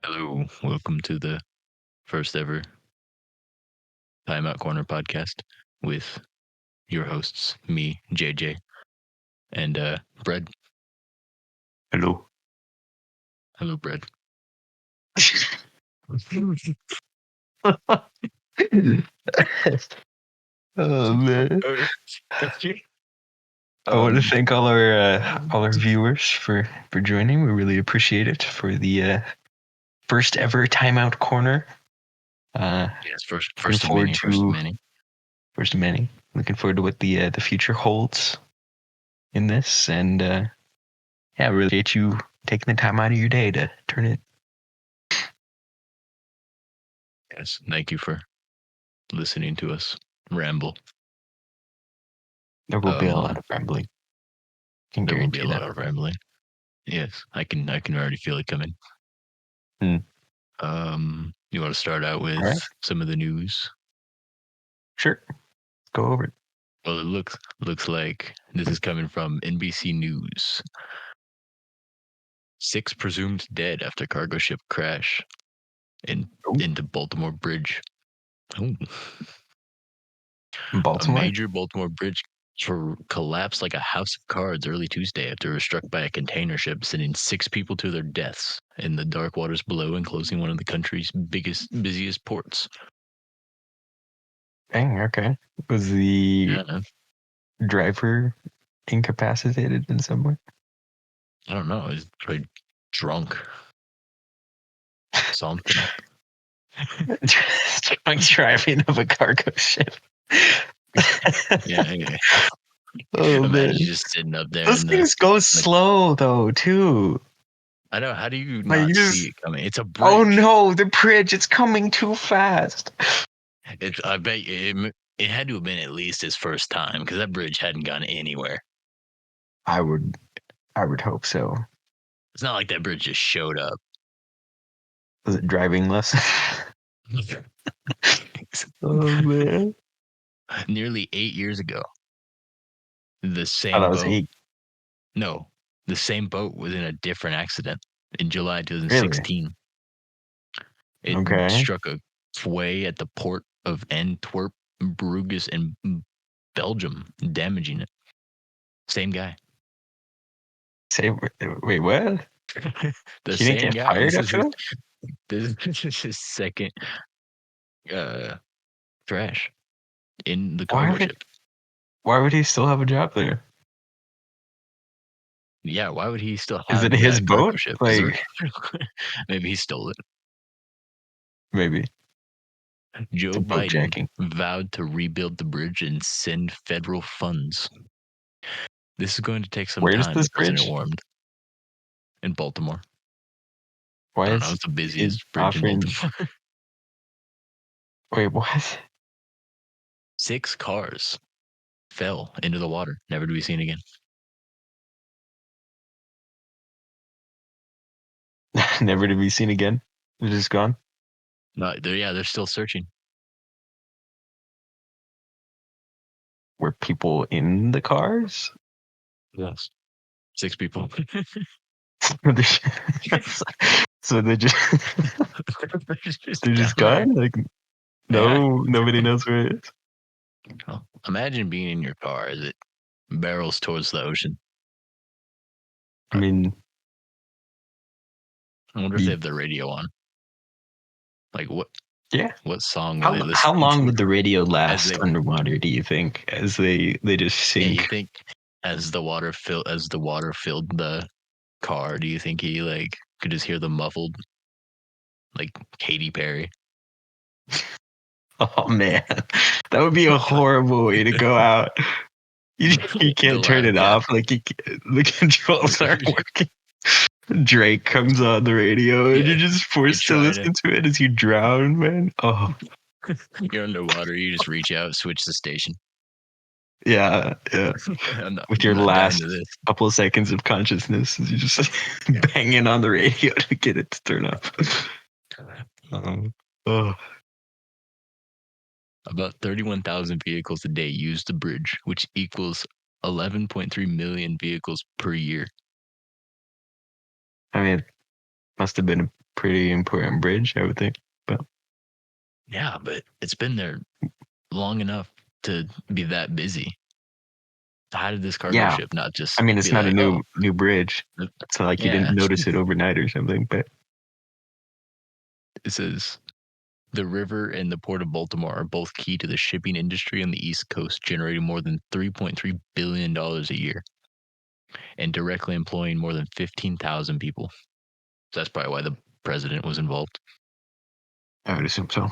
Hello, welcome to the first ever Timeout Corner Podcast with your hosts, me, JJ, and Bred. Hello. Hello, Bred. Oh man! I want to Um, thank all our viewers for joining. We really appreciate it for the first ever Timeout Corner. yes, first Looking of forward many, first of to many. first of many. Looking forward to what the future holds in this, and yeah, really appreciate you taking the time out of your day to turn it. Yes, thank you for listening to us ramble. There will be a lot of rambling. Can There will be guarantee a that. lot of rambling. Yes, I can already feel it coming. Hmm. You want to start out with All right. some of the news? Sure. Go over it. Well, it looks like this is coming from NBC News. 6 presumed dead after cargo ship crash into Baltimore Bridge. Ooh. A Baltimore. major Baltimore bridge collapsed like a house of cards early Tuesday after it was struck by a container ship, sending 6 people to their deaths in the dark waters below and closing one of the country's busiest ports. Dang. Okay. Was the Yeah, driver incapacitated in some way? I don't know. He's probably drunk. Something. Drunk driving of a cargo ship. Yeah. Oh Imagine man, just sitting up there those in things go slow though too. I know. How do you Like not you see just, it coming? It's a oh bridge. no, the bridge! It's coming too fast. I bet it had to have been at least his first time because that bridge hadn't gone anywhere. I would hope so. It's not like that bridge just showed up. Was it driving lesson? Oh man, Nearly 8 years ago, the I thought same it was boat. 8. No, the same boat was in a different accident in July Really? 2016. It Okay. struck a quay at the port of Antwerp, Bruges, in Belgium, damaging it. Same guy. Say wait, what? The He didn't same get guy. fired after that? This is his second crash in the Why cargo would ship. Why would he still have a job there? Yeah, why would he still Is have it his that cargo boat? ship? Like Maybe he stole it. maybe Joe the boat Biden jacking. vowed to rebuild the bridge and send federal funds. This is going to take some Where is time, this the president bridge? warned. In Baltimore. Why I don't know, is it's the it busiest bridge in offering? Baltimore. Wait, what? 6 cars fell into the water, never to be seen again. Never to be seen again. They're just gone. They're still searching. Were people in the cars? Yes. 6 people. So they just they're just down gone. Like there. no, nobody knows where it is. Well, imagine being in your car as it barrels towards the ocean. I mean, I wonder if they have the radio on. Like yeah. what song are they How listening long to? would the radio As last they underwater? Do you think as they just Yeah, you sink? think as the water filled the car, do you think he could just hear the muffled like Katy Perry? Oh man, that would be a horrible way to go out. You can't turn it Yeah. off. Like the controls aren't working. Drake comes on the radio and Yeah, you're just forced to try to listen to it as you drown, man. Oh, you're underwater, you just reach out, switch the station. yeah. With your I'm not down last to this. couple of seconds of consciousness, you just banging on the radio to get it to turn up. Oh, About 31,000 vehicles a day use the bridge, which equals 11.3 million vehicles per year. I mean, must have been pretty important bridge, I would think. But Yeah, but it's been there long enough to be that busy. How did this cargo yeah, ship not I just mean, it's be not a like, oh, new bridge. It's not like you didn't yeah? notice it overnight or something. But It says the river and the port of Baltimore are both key to the shipping industry on the East Coast, generating more than $3.3 billion a year and directly employing more than 15,000 people. So that's probably why the president was involved. I would assume so.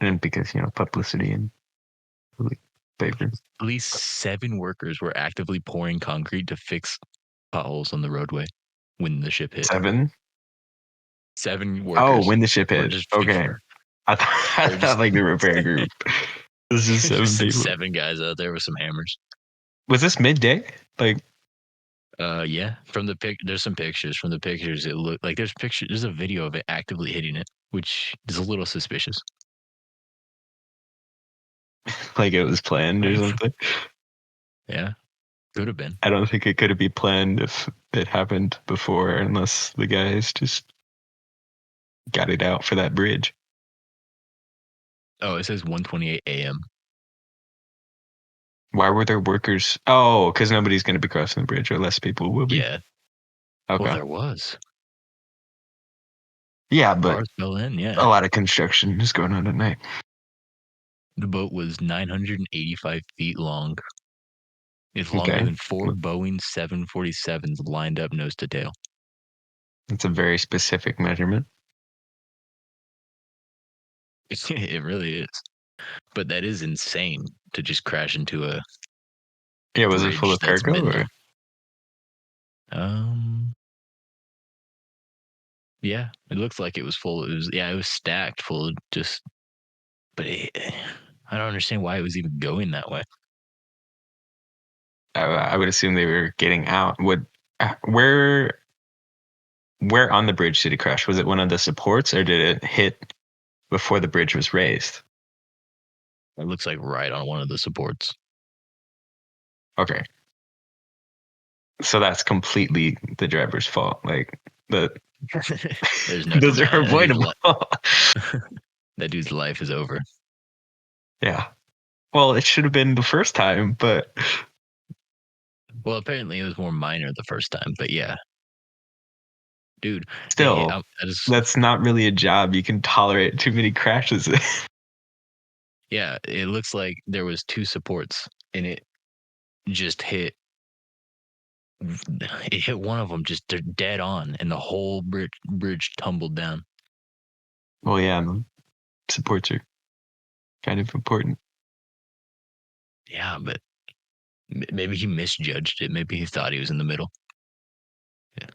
And because, publicity and favor. At least 7 workers were actively pouring concrete to fix potholes on the roadway when the ship hit. 7? 7 Oh, workers when the ship were hit. just Okay. I they were thought just like the repair group. This is 7 just like people. 7 guys out there with some hammers. Was this midday? Like, Yeah. From the there's some pictures. From the pictures, it looked like there's a video of it actively hitting it, which is a little suspicious. like it was planned or something. Yeah, could have been. I don't think it could be planned if it happened before, unless the guys just got it out for that bridge. Oh, it says 1:28 a.m. Why were there workers? Oh, because nobody's going to be crossing the bridge, or less people will be. Yeah. Well, Okay. there was. Yeah, but Cars fell in. a Yeah. lot of construction is going on at night. The boat was 985 feet long. It's longer Okay. than 4 Boeing 747s lined up nose to tail. It's a very specific measurement. It really is. But that is insane to just crash into a Yeah, was it full bridge of that's cargo been or? there. Um, yeah, it looks like it was full. It was stacked full of just, but I don't understand why it was even going that way. I would assume they were getting out. Where on the bridge did it crash? Was it one of the supports, or did it hit before the bridge was raised? It looks like right on one of the supports. Okay, so that's completely the driver's fault. Like the There's no those are denying avoidable. that dude's life is over. Yeah. Well, it should have been the first time, but Well, apparently it was more minor the first time, but yeah, dude, still, I just that's not really a job you can tolerate too many crashes. yeah, it looks like there was 2 supports and it just hit. It hit one of them just dead on, and the whole bridge tumbled down. Well, yeah, the supports are kind of important. Yeah, but maybe he misjudged it. Maybe he thought he was in the middle. Yeah.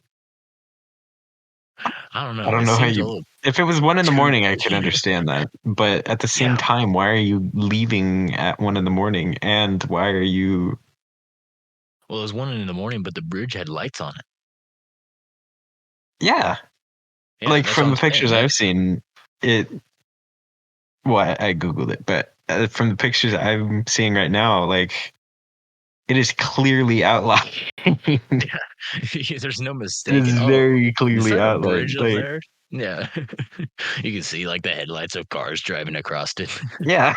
I don't I know. don't It know how seems a you. little If it was 1 in the morning, I could too. understand that. But at the same Yeah. time, why are you leaving at 1 in the morning? And why are you? Well, it was 1 in the morning, but the bridge had lights on it. Yeah, Yeah, like that's what from I'm the saying. pictures Yeah. I've seen, it. Well, I googled it, but from the pictures I'm seeing right now, like it is clearly outlined. It Yeah. There's no mistaking. is Oh, very is clearly that a outlined. bridge up Like, there? Yeah. You can see like the headlights of cars driving across it. yeah,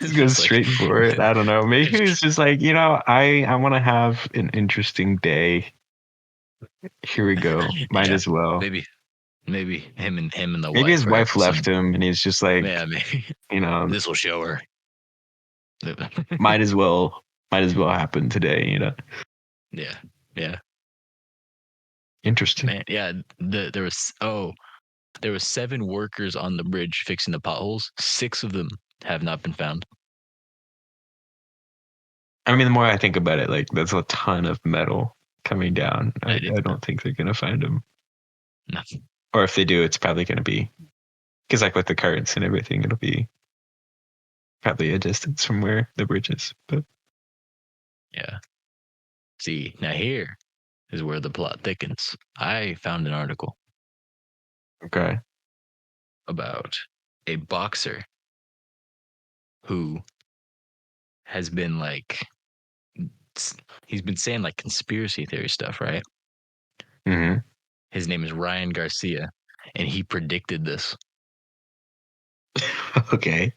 It's just goes just like straight for it. I don't know. Maybe it's it's just like, I want to have an interesting day. Here we go. Might yeah, as well. maybe him and the Maybe his wife are wife having left some. him and he's just like, Yeah, maybe this will show her. might as well happen today. Yeah, yeah, Interesting. man. Yeah, there was 7 workers on the bridge fixing the potholes. 6 of them have not been found. I mean, the more I think about it, like that's a ton of metal coming down. I It is don't think they're gonna find him. nothing. Or if they do, it's probably gonna be because like with the currents and everything, it'll be probably a distance from where the bridge is. But Yeah. See, now here is where the plot thickens. I found an article okay. about a boxer who has been like he's been saying like conspiracy theory stuff, right? Mm-hmm. His name is Ryan Garcia, and he predicted this. Okay.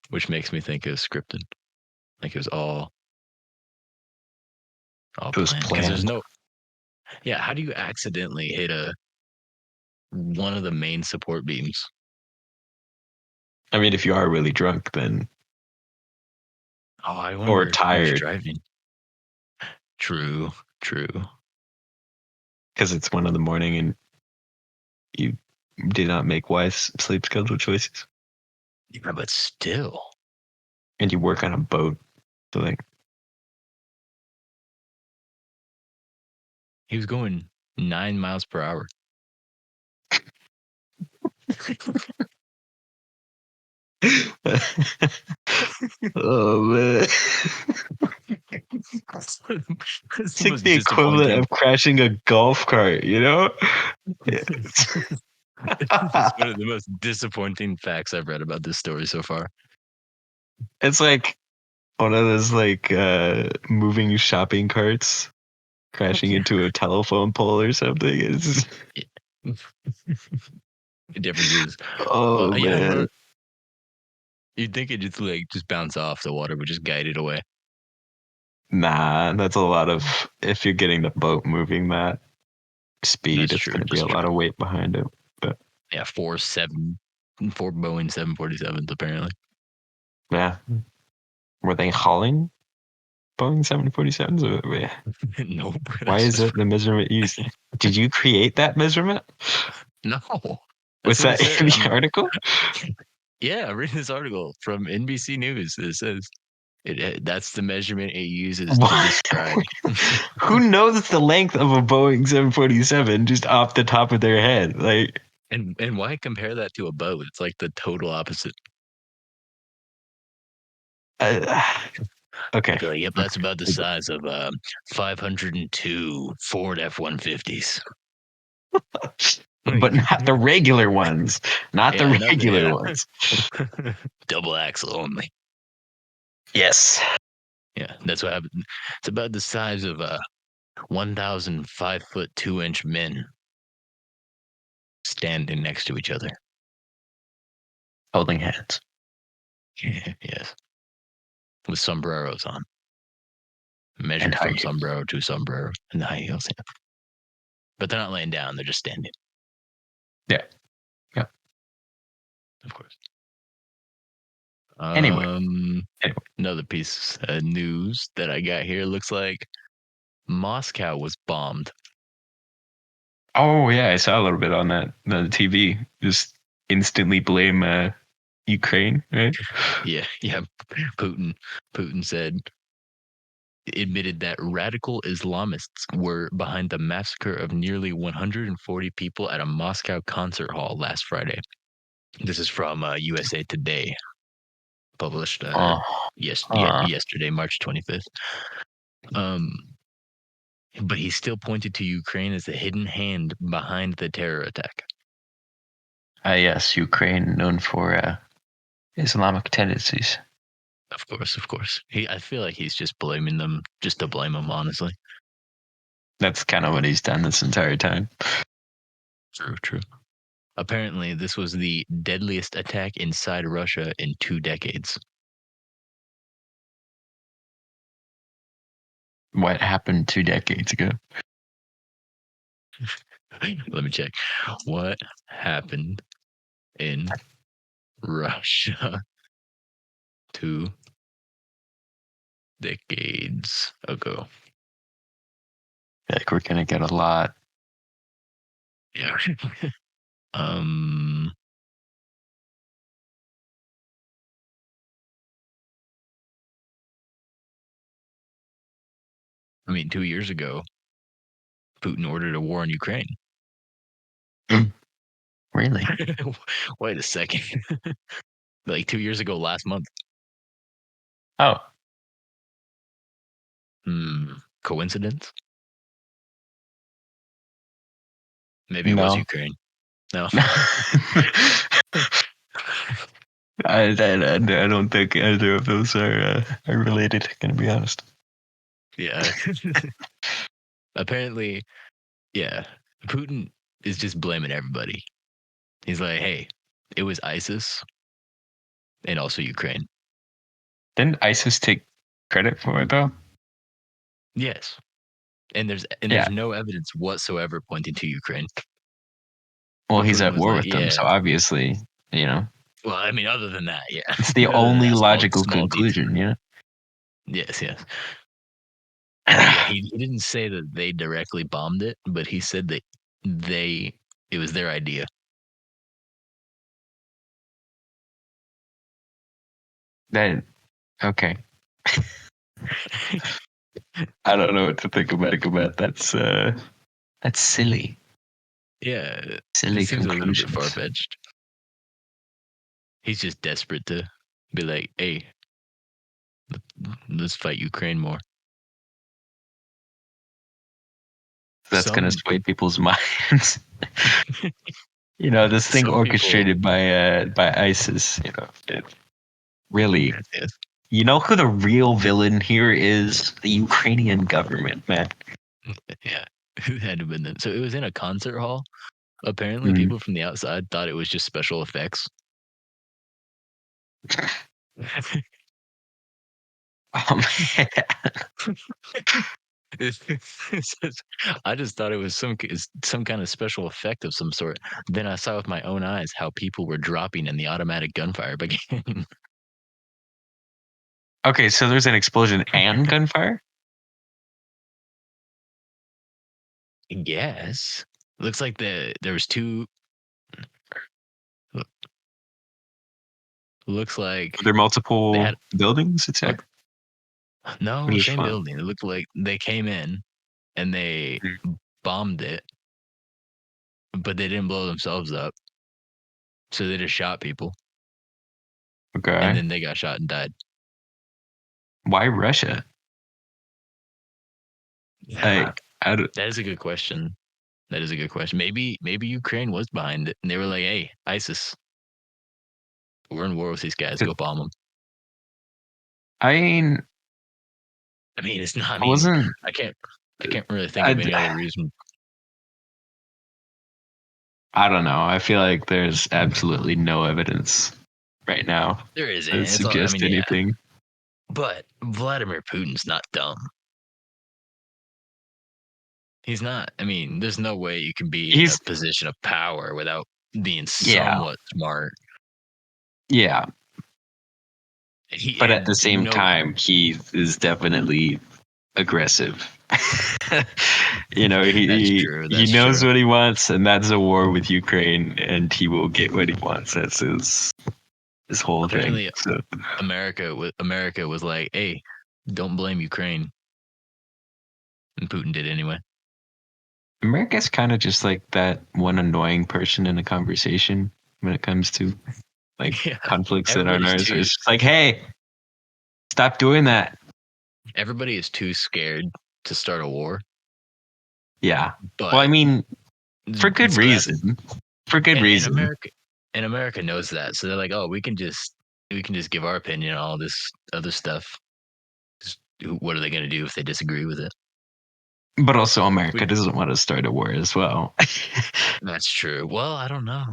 Which makes me think it was scripted. Like it was all It was planned. Because there's planned. no how do you accidentally hit one of the main support beams? I mean, if you are really drunk, then Oh, I or wonder who's tired, driving. True. because it's 1 a.m. and you did not make wise sleep schedule choices, Yeah, but still. and you work on a boat, so like, He was going 9 miles per hour. oh man, That's it's the like most the equivalent disappointing. of crashing a golf cart, you know? It's one of the most disappointing facts I've read about this story so far. It's like one of those like moving shopping carts crashing into a telephone pole or something. It's The difference is, oh man. you'd think it just bounce off the water, but just guide it away. Nah, that's a lot of if you're getting the boat moving that speed, That's it's true. gonna be That's a lot true. of weight behind it. But Yeah, four Boeing 747s apparently. yeah. Were they hauling Boeing 747s? Or, Nope, why that's is just that the measurement used? Did you create that measurement? no. Was That's what it that in said. the article? I'm reading this article from NBC News. It says that's the measurement it uses to What? describe. Who knows the length of a Boeing 747 just off the top of their head? Like, And why compare that to a boat? It's like the total opposite. uh, okay. They're like, yep, that's about the size of 502 Ford F-150s. But not the regular ones. Not the regular ones. Double axle only. Yes. Yeah, that's what happened. It's about the size of 1,005 foot 2 inch men standing next to each other. Holding hands. Yes, with sombreros on, And measured high from heels. sombrero to sombrero in the high heels. Yeah. But they're not laying down; they're just standing. Yeah. Yeah. Of course. Anyway. Another piece of news that I got here looks like Moscow was bombed. Oh yeah, I saw a little bit on that the TV. Just instantly blame Ukraine, right? Yeah. Putin said admitted that radical Islamists were behind the massacre of nearly 140 people at a Moscow concert hall last Friday. This is from USA Today, published yesterday, March 25th. But he still pointed to Ukraine as the hidden hand behind the terror attack. Yes, Ukraine known for Islamic tendencies. Of course. I feel like he's just blaming them just to blame them, honestly. That's kind of what he's done this entire time. True. Apparently, this was the deadliest attack inside Russia in 2 decades. What happened 2 decades ago? Let me check. What happened in Russia 2 decades ago? Like we're gonna get a lot. Yeah. um. I mean, 2 years ago, Putin ordered a war in Ukraine. Really? Wait a second. Like 2 years ago, last month. Oh. Coincidence? Maybe it was No. Ukraine. No. I don't think either of those are related. Gonna be honest. Yeah. Apparently, Yeah, Putin is just blaming everybody. He's like, hey, it was ISIS and also Ukraine. Didn't ISIS take credit for it though? Yes. And there's Yeah. no evidence whatsoever pointing to Ukraine. Well, But he's Putin at was war like, with them, yeah. so obviously, you know, Well, I mean, other than that, yeah. it's the Other than only that logical small detail. conclusion, you know? Yes, yes. But yeah, he didn't say that they directly bombed it, but he said that it was their idea. That okay. I don't know what to think about. That's silly. Yeah, it Silly seems a little bit far conclusions. fetched. He's just desperate to be like, hey, let's fight Ukraine more. That's gonna Some sway people's minds. You know, this thing some people, orchestrated by ISIS, you know, it really, yes, you know who the real villain here is? The Ukrainian government, man. yeah, who had to been then? So it was in a concert hall. Apparently, Mm. people from the outside thought it was just special effects. Oh, man. I just thought it was some kind of special effect of some sort. Then I saw with my own eyes how people were dropping and the automatic gunfire began. Okay, so there's an explosion and gunfire? Yes, looks like there was two. Looks like Were there they multiple had buildings attacked? What no do you same find? building. It looked like they came in and they Mm. bombed it, but they didn't blow themselves up. So they just shot people, and Okay. then they got shot and died. Why Russia? Yeah, Like, I don't, that is a good question. That is a good question. Maybe Ukraine was behind it, and they were like, "Hey, ISIS, we're in war with these guys. Go bomb them." I mean, I mean, it's not. I I mean, wasn't. I can't. I can't really think I, of any other reason. I don't know. I feel like there's absolutely no evidence right now There isn't. that It's all. I suggest mean, yeah. anything. But Vladimir Putin's not dumb. He's not. I mean, there's no way you can be in a He's position of power without being yeah, somewhat smart. yeah, He but at and the you same know time, he is definitely aggressive. You know, that's he true. he That's knows true. what he wants, and that's a war with Ukraine, and he will get what he wants. That's his whole thing. Apparently, So America was like, "Hey, don't blame Ukraine," and Putin did anyway. America's kind of just like that one annoying person in a conversation when it comes to like Yeah, conflicts that aren't everybody's ours. too It's just like, hey, stop doing that. everybody is too scared to start a war. Yeah. Well, I But mean, for good so that's reason. For good and reason. America knows that, so they're like, "Oh, we can just give our opinion on all this other stuff." What are they going to do if they disagree with it? But also, America We, doesn't want to start a war as well. that's true. Well, I don't know.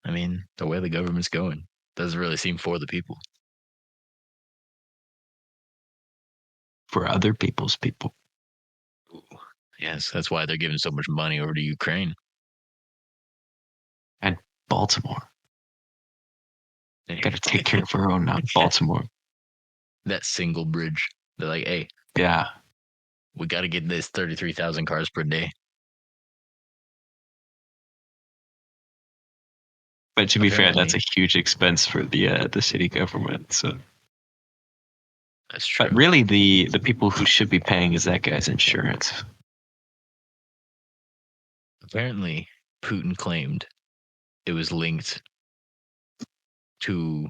I mean, the way the government's going doesn't really seem for the people. For other people's people. Ooh, yes, that's why they're giving so much money over to Ukraine. And Baltimore. Got to take care of our own, not Baltimore. That single bridge. They're like, hey, Yeah. we got to get this 33,000 cars per day. But to be fair, that's Apparently, a huge expense for the city government. So, that's but true. really, the people who should be paying is that guy's insurance. Apparently, Putin claimed it was linked to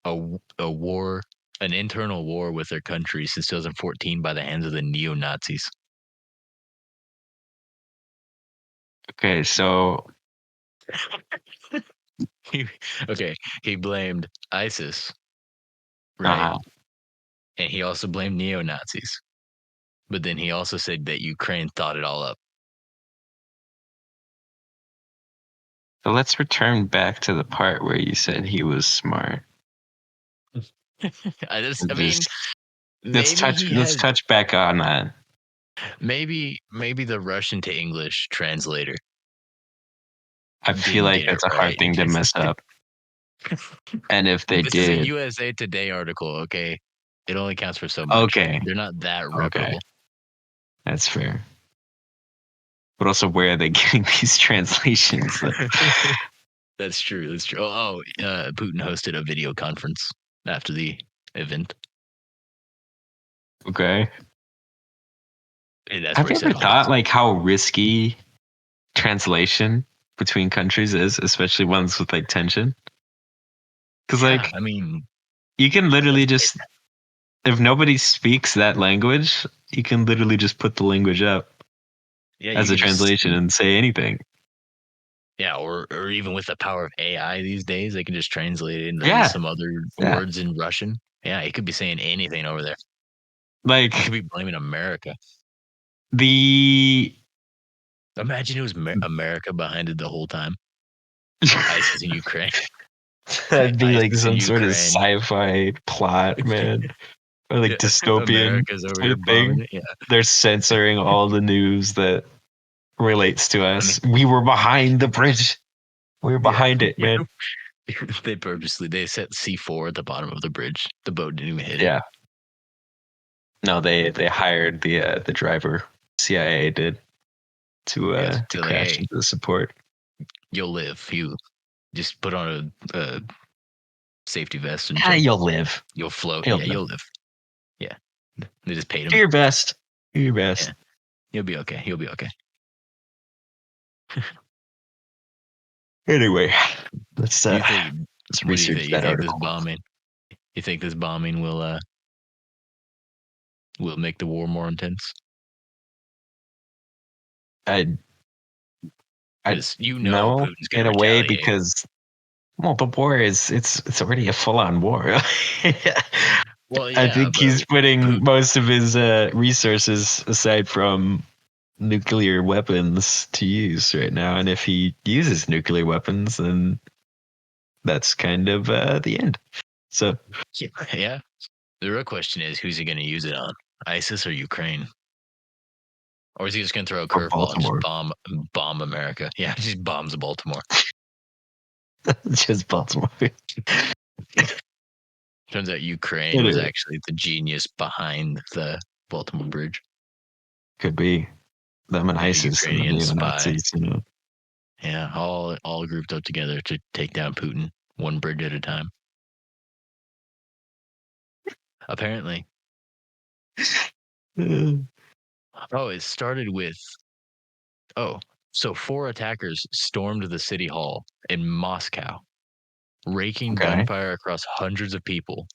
a war, an internal war with their country since 2014 by the hands of the neo Nazis. Okay, so Okay, he blamed ISIS, right? uh, And he also blamed neo Nazis. But then he also said that Ukraine thought it all up. So let's return back to the part where you said he was smart. I mean, Just let's maybe he has. touch back on that. Maybe the Russian to English translator I feel didn't like get it that's a hard right. thing to mess up. And if they This is a did, USA Today article, okay? It only counts for so much. okay, They're not that okay, reputable. that's fair. But also, where are they getting these translations? That's true. That's true. Putin hosted a video conference after the event. Okay. And that's Have where you he said ever all this. thought like how risky translation between countries is, especially ones with like tension? Because like I mean, you can literally just, if nobody speaks that language, you can literally just put the language up yeah, as you a can just translation and say anything. or even with the power of AI these days, they can just translate it into Yeah, some other yeah. words in Russian. Yeah, it could be saying anything over there. Like It could be blaming America. the Imagine it was America behind it the whole time. ISIS in Ukraine. that'd be like ISIS in some sort of Ukraine. sci-fi plot, man, or like Yeah, dystopian America's over type here of bombing thing. it. Yeah, They're censoring all the news that relates to I mean, us. We were behind the bridge. We were yeah, behind it, yeah. man. They set C4 at the bottom of the bridge. The boat didn't even hit it. Yeah. No, they hired the driver. CIA did to They're like, crash hey, into the support. you'll live. You just put on a safety vest and Ah, jump. you'll live. You'll float. You'll Yeah, live. you'll live. Yeah, they just paid Do him. your best. Do your best. Yeah, you'll be okay. You'll be okay. Anyway, let's You think? What do you research think? You that think this article. bombing? You think this bombing will make the war more intense? I Because know Putin's going in to a way retaliate. because well, the war is it's already a full on war. Well, I yeah, think but he's putting Putin, most of his resources aside from nuclear weapons to use right now, and if he uses nuclear weapons, then that's kind of the end. So yeah. The real question is, who's he going to use it on? ISIS or Ukraine? Or is he just going to throw a for curveball and just Baltimore, bomb America? Yeah, just bombs Baltimore. just Baltimore. Turns out Ukraine was Anyway, actually the genius behind the Baltimore Bridge. could be them and Yeah, ISIS and the Ukrainian spies. neo-Nazis. You know, Yeah, all grouped up together to take down Putin one bridge at a time. Apparently. Oh, it started with so 4 attackers stormed the city hall in Moscow, raking okay, gunfire across hundreds of people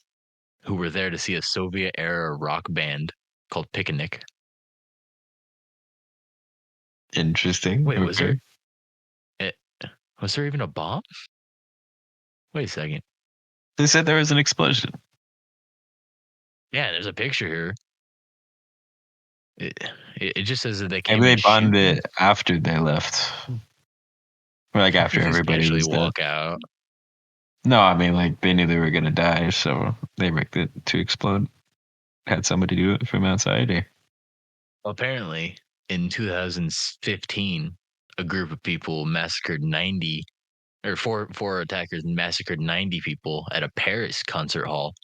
who were there to see a Soviet era rock band called Picnic. interesting. Wait, Okay, eh, was there even a bomb? Wait a second. they said there was an explosion. Yeah, there's a picture here. It, it just says that they Maybe came they in bombed shooting. it after they left, or like after Just everybody casually was dead. walk out. No, I mean like they knew they were gonna die, so they rigged it to explode. Had somebody do it from outside. Apparently, in 2015, a group of people massacred 90, or four attackers massacred 90 people at a Paris concert hall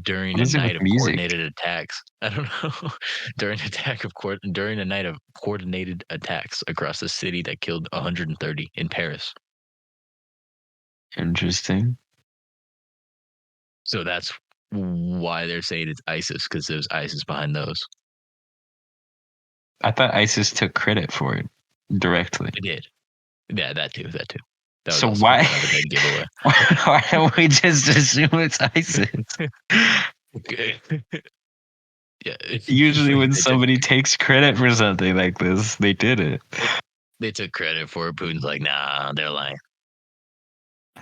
during What a is it with night of music? coordinated attacks. I don't know. During a night of coordinated attacks across the city that killed 130 in Paris. Interesting. So that's why they're saying it's ISIS, because there's ISIS behind those. I thought ISIS took credit for it directly. They did. Yeah, that too. That too. That was So also why kind of a dead giveaway. why don't we just assume it's ISIS? Okay. Yeah. Usually when they took somebody takes credit for something like this, they did it. they took credit for it. Putin's like, nah, they're lying.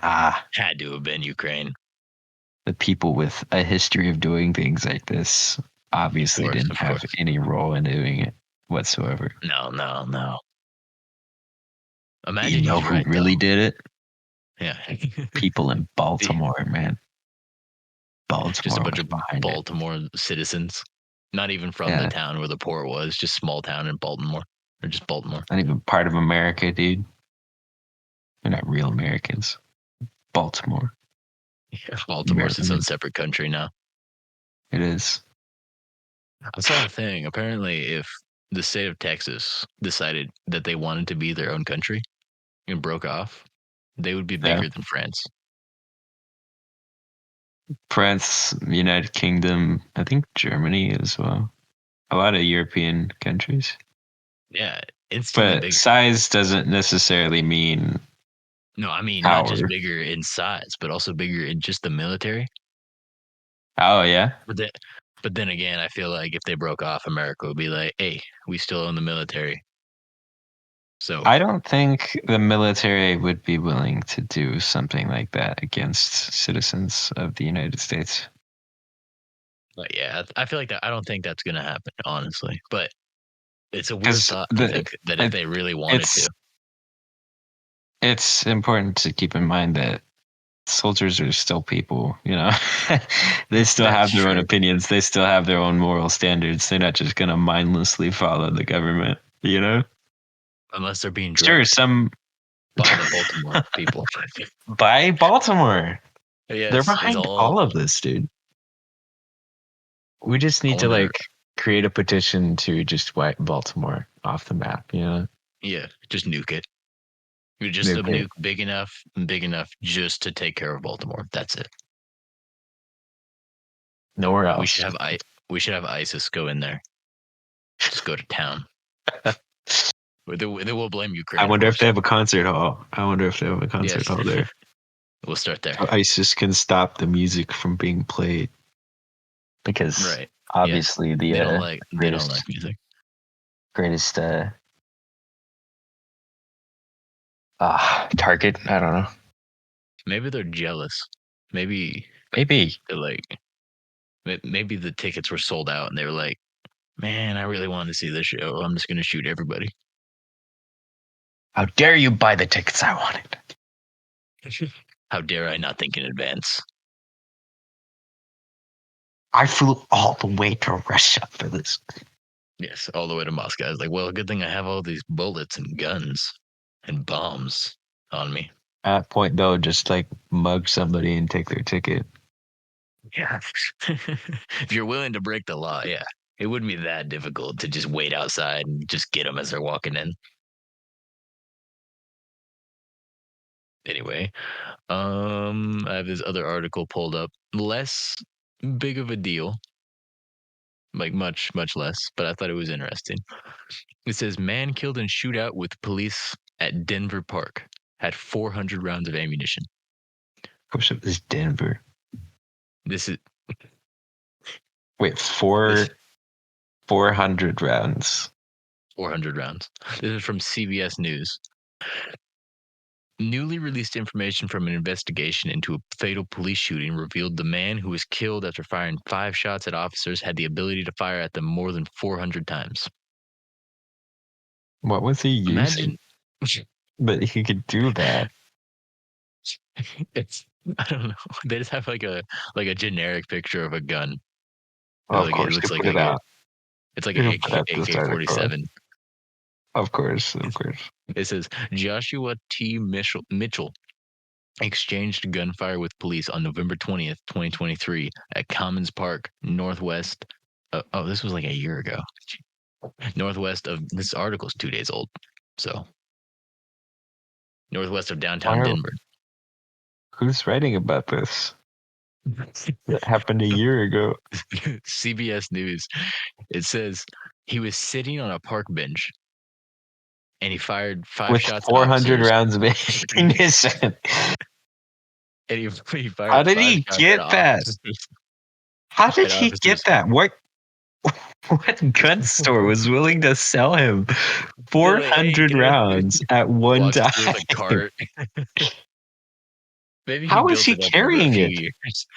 Ah, Had to have been Ukraine. the people with a history of doing things like this obviously didn't Of have course. any role in doing it whatsoever. No. Imagine You know he's who right, really though. did it? Yeah. People in Baltimore, man. Just a Baltimore bunch was of behind it. Baltimore citizens, not even from the Yeah, town where the port was, just small town in Baltimore, or just Baltimore. not even part of America, dude. They're not real Americans. Baltimore. Baltimore's its own Maryland. separate country now. It is. I saw a thing. Apparently, if the state of Texas decided that they wanted to be their own country and broke off, they would be Yeah. bigger than France. France, United Kingdom, I think Germany as well. A lot of European countries. Yeah, instantly But bigger. size doesn't necessarily mean No, I mean not just power. bigger in size, but also bigger in just the military. Oh, yeah. But then, but then again, I feel like if they broke off, America would be like, "Hey, we still own the military." So, I don't think the military would be willing to do something like that against citizens of the United States. but yeah, I feel like that. I don't think that's gonna happen, honestly. But it's a weird Because thought to think that if they really wanted it's to, it's important to keep in mind that soldiers are still people, you know. They still that's have their own true. opinions. They still have their own moral standards. They're not just gonna mindlessly follow the government, you know. Unless they're being Sure, drugged some by the Baltimore people. by Baltimore. They're Yes, it's behind all. all of this, dude. We just I need to wonder. create a petition to just wipe Baltimore off the map, you know? Yeah, just nuke it. Just a Nuke it. nuke big enough just to take care of Baltimore. That's it. Nowhere We else. should have we should have ISIS go in there. Just go to town. They will blame I Ukraine, of wonder if course. they have a concert hall. I wonder if they have a concert Yes, hall there. we'll start there. So ISIS can stop the music from being played. Because Right. Yeah. obviously They don't the like greatest music. greatest target. I don't know. Maybe they're jealous. Maybe Maybe. they're like maybe the tickets were sold out and they were like, "Man, I really wanted to see this show. I'm just going to shoot everybody." How dare you buy the tickets I wanted? How dare I not think in advance? I flew all the way to Russia for this. Yes, all the way to Moscow. I was like, well, good thing I have all these bullets and guns and bombs on me. At that point though, just mug somebody and take their ticket. Yeah. If you're willing to break the law, yeah. It wouldn't be that difficult to just wait outside and just get them as they're walking in. Anyway, I have this other article pulled up. Less big of a deal, like much less, but I thought it was interesting. It says man killed in shootout with police at Denver Park had 400 rounds of ammunition. Of course it was Denver. This is Wait, this 400 rounds. 400 rounds. This is from CBS News. Newly released information from an investigation into a fatal police shooting revealed the man who was killed after firing 5 shots at officers had the ability to fire at them more than 400 times. What was he using? Imagine But he could do that. it's I don't know. They just have like a generic picture of a gun. Well, of Like it course, looks put it out. it's like You a can put out this article. AK-47. Of course, of course. It says Joshua T. Mitchell exchanged gunfire with police on November 20th, 2023 at Commons Park, northwest. This was like a year ago. Northwest of this article is 2 days old. So, northwest of downtown Why? Denver. Who's writing about this? That happened a year ago. CBS News. It says he was sitting on a park bench and he fired 5 With shots at 400 officers. rounds of ammunition. And he How fired did 5 he shots at get that? officers. How did At he get officers. that? What gun store was willing to sell him They're like, hey, 400 get it. rounds at one Walks through with a time? cart. Maybe he How is built he it up over a carrying few it? years.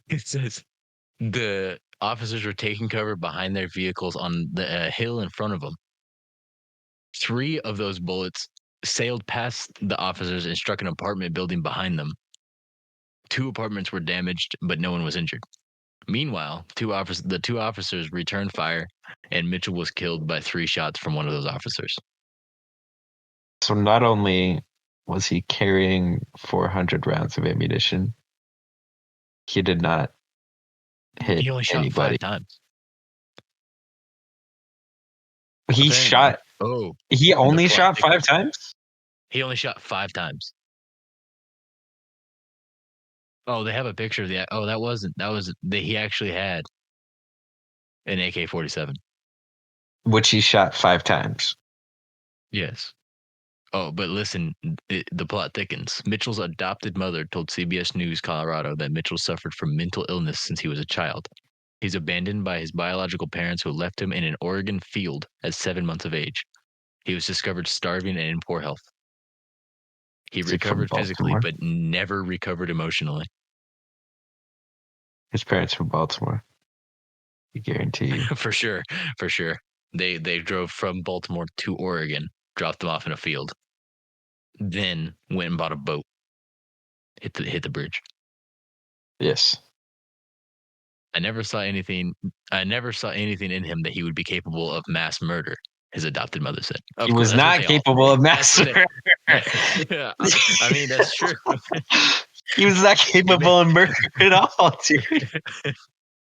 It says the officers were taking cover behind their vehicles on the hill in front of them. 3 of those bullets sailed past the officers and struck an apartment building behind them. 2 apartments were damaged, but no one was injured. Meanwhile, the 2 officers returned fire, and Mitchell was killed by 3 shots from one of those officers. So not only was he carrying 400 rounds of ammunition, he did not hit He only shot anybody. 5 times. He Apparently. shot. Oh, He the only plot shot 5 thickens. times. He only shot 5 times. Oh, they have a picture of that. Oh, that was he actually had an AK-47. Which he shot 5 times. Yes. Oh, but listen, the plot thickens. Mitchell's adopted mother told CBS News Colorado that Mitchell suffered from mental illness since he was a child. He's abandoned by his biological parents who left him in an Oregon field at 7 months of age. He was discovered starving and in poor health. He Is he from recovered physically, Baltimore? but never recovered emotionally. His parents from Baltimore. I guarantee you. For sure. They drove from Baltimore to Oregon, dropped them off in a field, then went and bought a boat, hit the bridge. Yes. I never saw anything in him that he would be capable of mass murder, his adopted mother said. Of He course, was that's what not they all capable say. of mass murder. Yeah, I mean, that's true. He was not capable of murder at all, dude.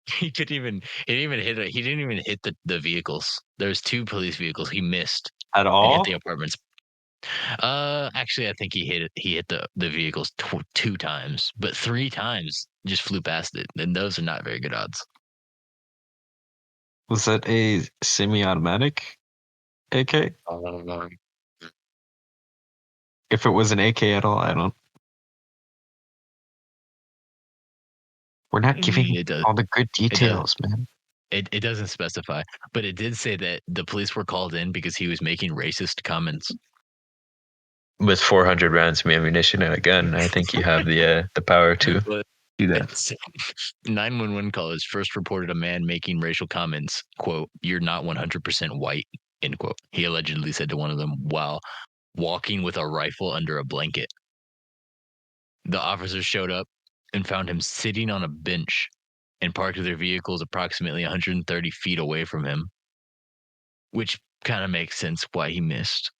He didn't even hit the vehicles. There's 2 police vehicles he missed At and hit the all? apartments. Actually, I think he hit the vehicles 2 times, but 3 times just flew past it, and those are not very good odds. Was that a semi-automatic AK? If it was an AK at all, I don't. We're not giving It does. all the good It does. details, man. It doesn't specify, but it did say that the police were called in because he was making racist comments. With 400 rounds of ammunition and a gun, I think you have the power to But do that. 911 callers first reported a man making racial comments, quote, "You're not 100% white," end quote. He allegedly said to one of them while walking with a rifle under a blanket. The officers showed up and found him sitting on a bench and parked their vehicles approximately 130 feet away from him, which kind of makes sense why he missed.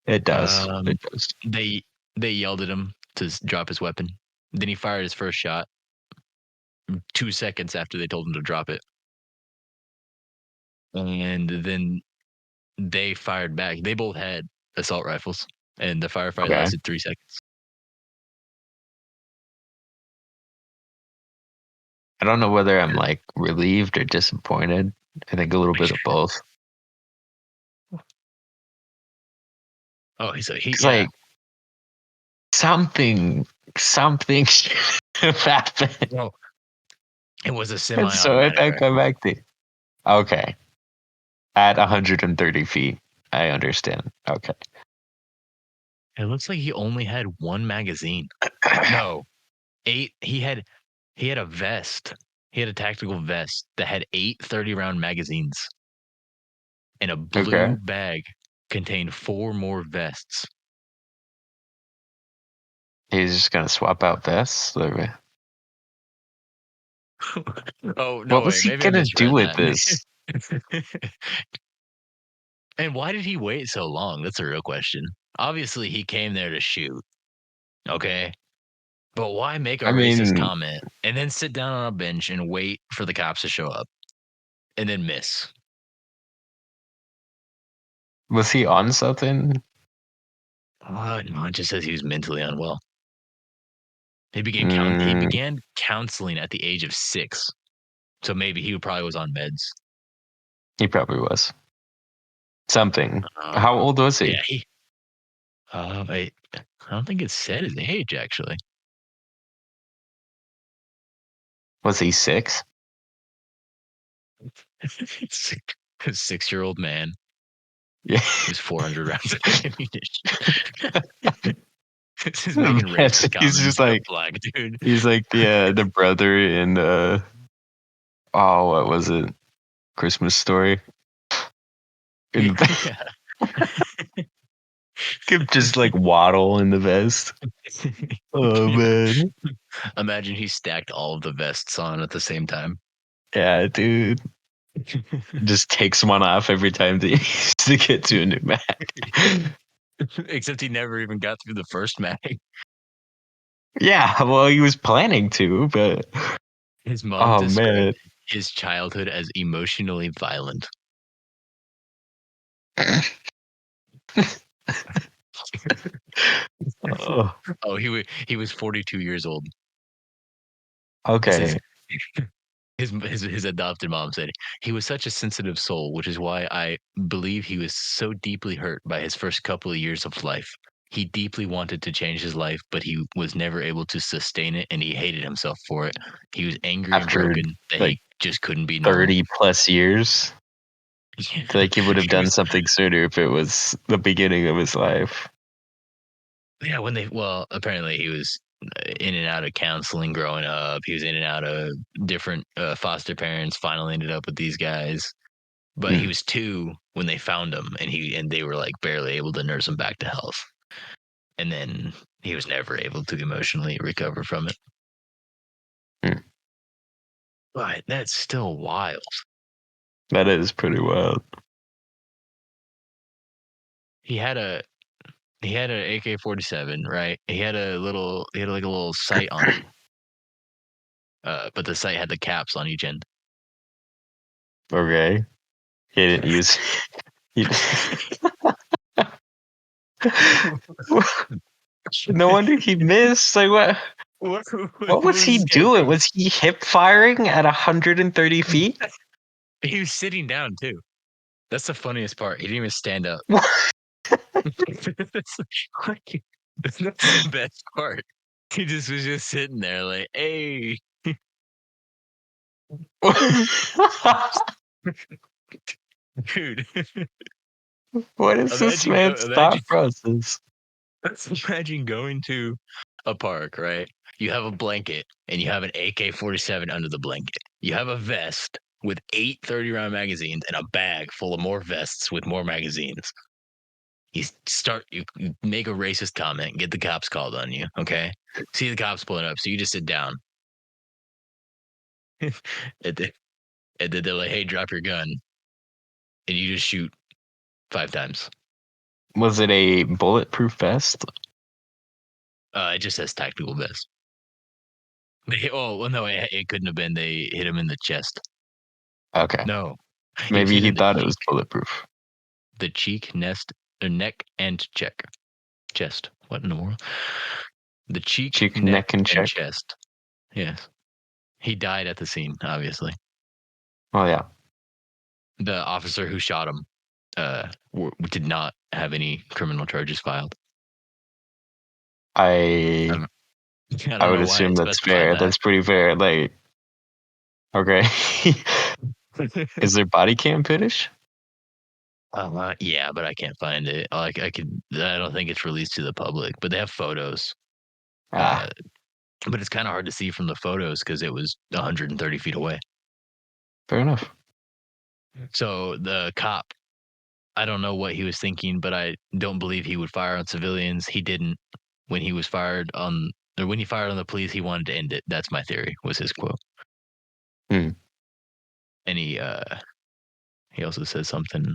It does. It does. They yelled at him to drop his weapon. Then he fired his first shot 2 seconds after they told him to drop it. And then they fired back. They both had assault rifles, and the firefight Okay. lasted 3 seconds. I don't know whether I'm like relieved or disappointed. I think a little bit of both. Oh, he's It's yeah. like something should have happened. Well, it was a And so semi-automatic I rifle. come back to okay. At 130 feet. I understand. Okay. It looks like he only had 1 magazine. No, 8. He had a vest. He had a tactical vest that had 8 30-round magazines, and a Okay. blue bag contained 4 more vests. He's just gonna swap out vests. Like, Oh, no, what was wait, he maybe I gonna do misread with that. this? And why did he wait so long? That's a real question. Obviously, he came there to shoot, okay? But why make a I racist mean, comment and then sit down on a bench and wait for the cops to show up and then miss? was he on something? No, it just says he was mentally unwell. He Mm, began counseling at the age of 6. So maybe he probably was on meds. he probably was. Something. Um, How old was he? yeah, I don't think it said his age actually. Was he 6? A 6-year-old man Yeah. who's 400 rounds of ammunition. This is making racist He's comments just to a like black dude. he's like the brother in oh, what was it? Christmas Story. In Yeah. Could just like waddle in the vest. Oh man. Imagine he stacked all of the vests on at the same time. Yeah, dude. Just takes one off every time that he needs to get to a new mag. Except he never even got through the first mag. Yeah, well, he was planning to, but His mom oh described man. his childhood as emotionally violent. Oh, Oh, he was 42 years old. This is okay. his adopted mom said he was such a sensitive soul, which is why I believe he was so deeply hurt by his first couple of years of life. He deeply wanted to change his life, but he was never able to sustain it, and he hated himself for it. He was angry and After broken that like he just couldn't be normal. 30 plus years, I feel like he would have He done was, something sooner if it was the beginning of his life. yeah, apparently he was in and out of counseling growing up. He was in and out of different foster parents. Finally, ended up with these guys. But he Hmm. was 2 when they found him, and they were like barely able to nurse him back to health. And then he was never able to emotionally recover from it. Hmm. But that's still wild. That is pretty wild. He had a he had an AK-47, right? He had like a little sight on it. But the sight had the caps on each end. Okay. He didn't use. He, no wonder he missed. Like what? what, What was was he this guy doing? doing? Was he hip firing at 130 feet? He was sitting down too. That's the funniest part. He didn't even stand up. that's, that's the best part. He just was just sitting there like, hey, dude. What is this man's Imagine thought process? imagine going to a park, right? You have a blanket and you have an AK-47 under the blanket. You have a vest with 8 30-round magazines and a bag full of more vests with more magazines. You make a racist comment, get the cops called on you, okay? See the cops pulling up, so you just sit down. and, then, and then they're like, hey, drop your gun. And you just shoot 5 times. Was it a bulletproof vest? It just says tactical vest. Well, no, it couldn't have been. They hit him in the chest. Okay. No, he was Maybe hit he in the thought it cheek, was bulletproof. neck, and chest. What in the world? The cheek, Cheek, neck, neck, and and check. chest. Yes, he died at the scene. Obviously, Oh yeah. the officer who shot him did not have any criminal charges filed. I I don't, I I don't would know why assume it that's specified fair. that. That's pretty fair. Like, okay. Is there body cam footage? Yeah, but I can't find it. Like I don't think it's released to the public, but they have photos. Uh, Ah, but it's kind of hard to see from the photos because it was 130 feet away. fair enough. So the cop, I don't know what he was thinking, but I don't believe he would fire on civilians. He didn't. When he was fired on, or when he fired on the police, he wanted to end it. That's my theory. Was his quote. Hmm. And he also says something.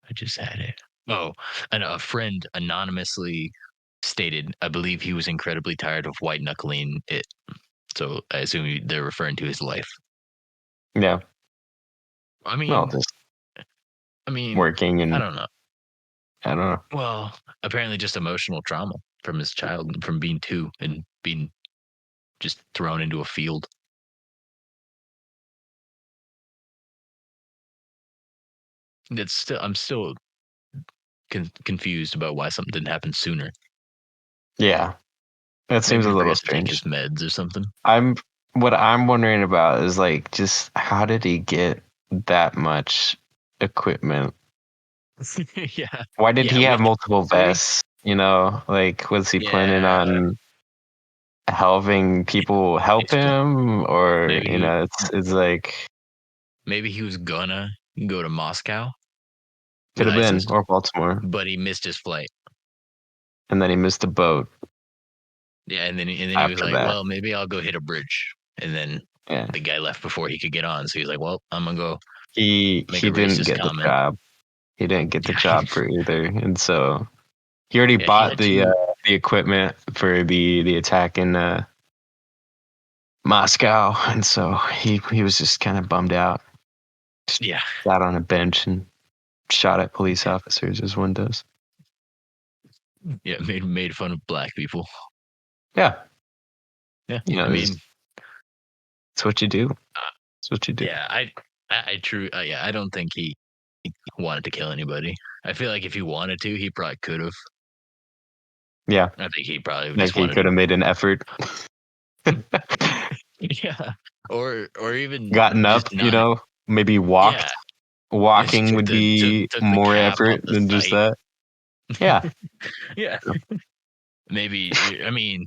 I just had it. Oh, and a friend anonymously stated, I believe he was incredibly tired of white knuckling it. So I assume they're referring to his life. Yeah. I Well, mean, just I mean, working I and don't know. I don't know. Well, apparently just emotional trauma from his child, from being 2 and being just thrown into a field. I'm still confused about why something didn't happen sooner. Yeah. That seems Maybe a he little forgot to take his strange. meds or something. I'm what I'm wondering about is like just how did he get that much equipment? yeah, Why did yeah. he have With multiple 40, vests? You know, like was he planning yeah, on having people help it's just him or maybe you know, it's like maybe he was gonna go to Moscow with Could have been, ISIS, or Baltimore. but he missed his flight. And then he missed a boat Yeah, and then he was after like, that. well, maybe I'll go hit a bridge. And then Yeah. the guy left before he could get on, so he's like, well, I'm gonna go He make a didn't racist get the comment. job. He didn't get the Yeah, job for either. And so he already yeah, he bought had to. the equipment for the attack in Moscow, and so he was just kind of bummed out. Yeah, Sat on a bench and shot at police officers as one does. yeah, made fun of black people. Yeah, Yeah, you know, I mean, it's what you do. It's what you do. yeah, I don't think he wanted to kill anybody. I feel like if he wanted to, he probably could have. Yeah, I think he probably like just he wanted could to. have made an effort, Yeah, or even gotten just up. not. Maybe Yeah, walked. just Walking would be took the more cap off effort the than just site. that. Yeah, Yeah, maybe. I mean,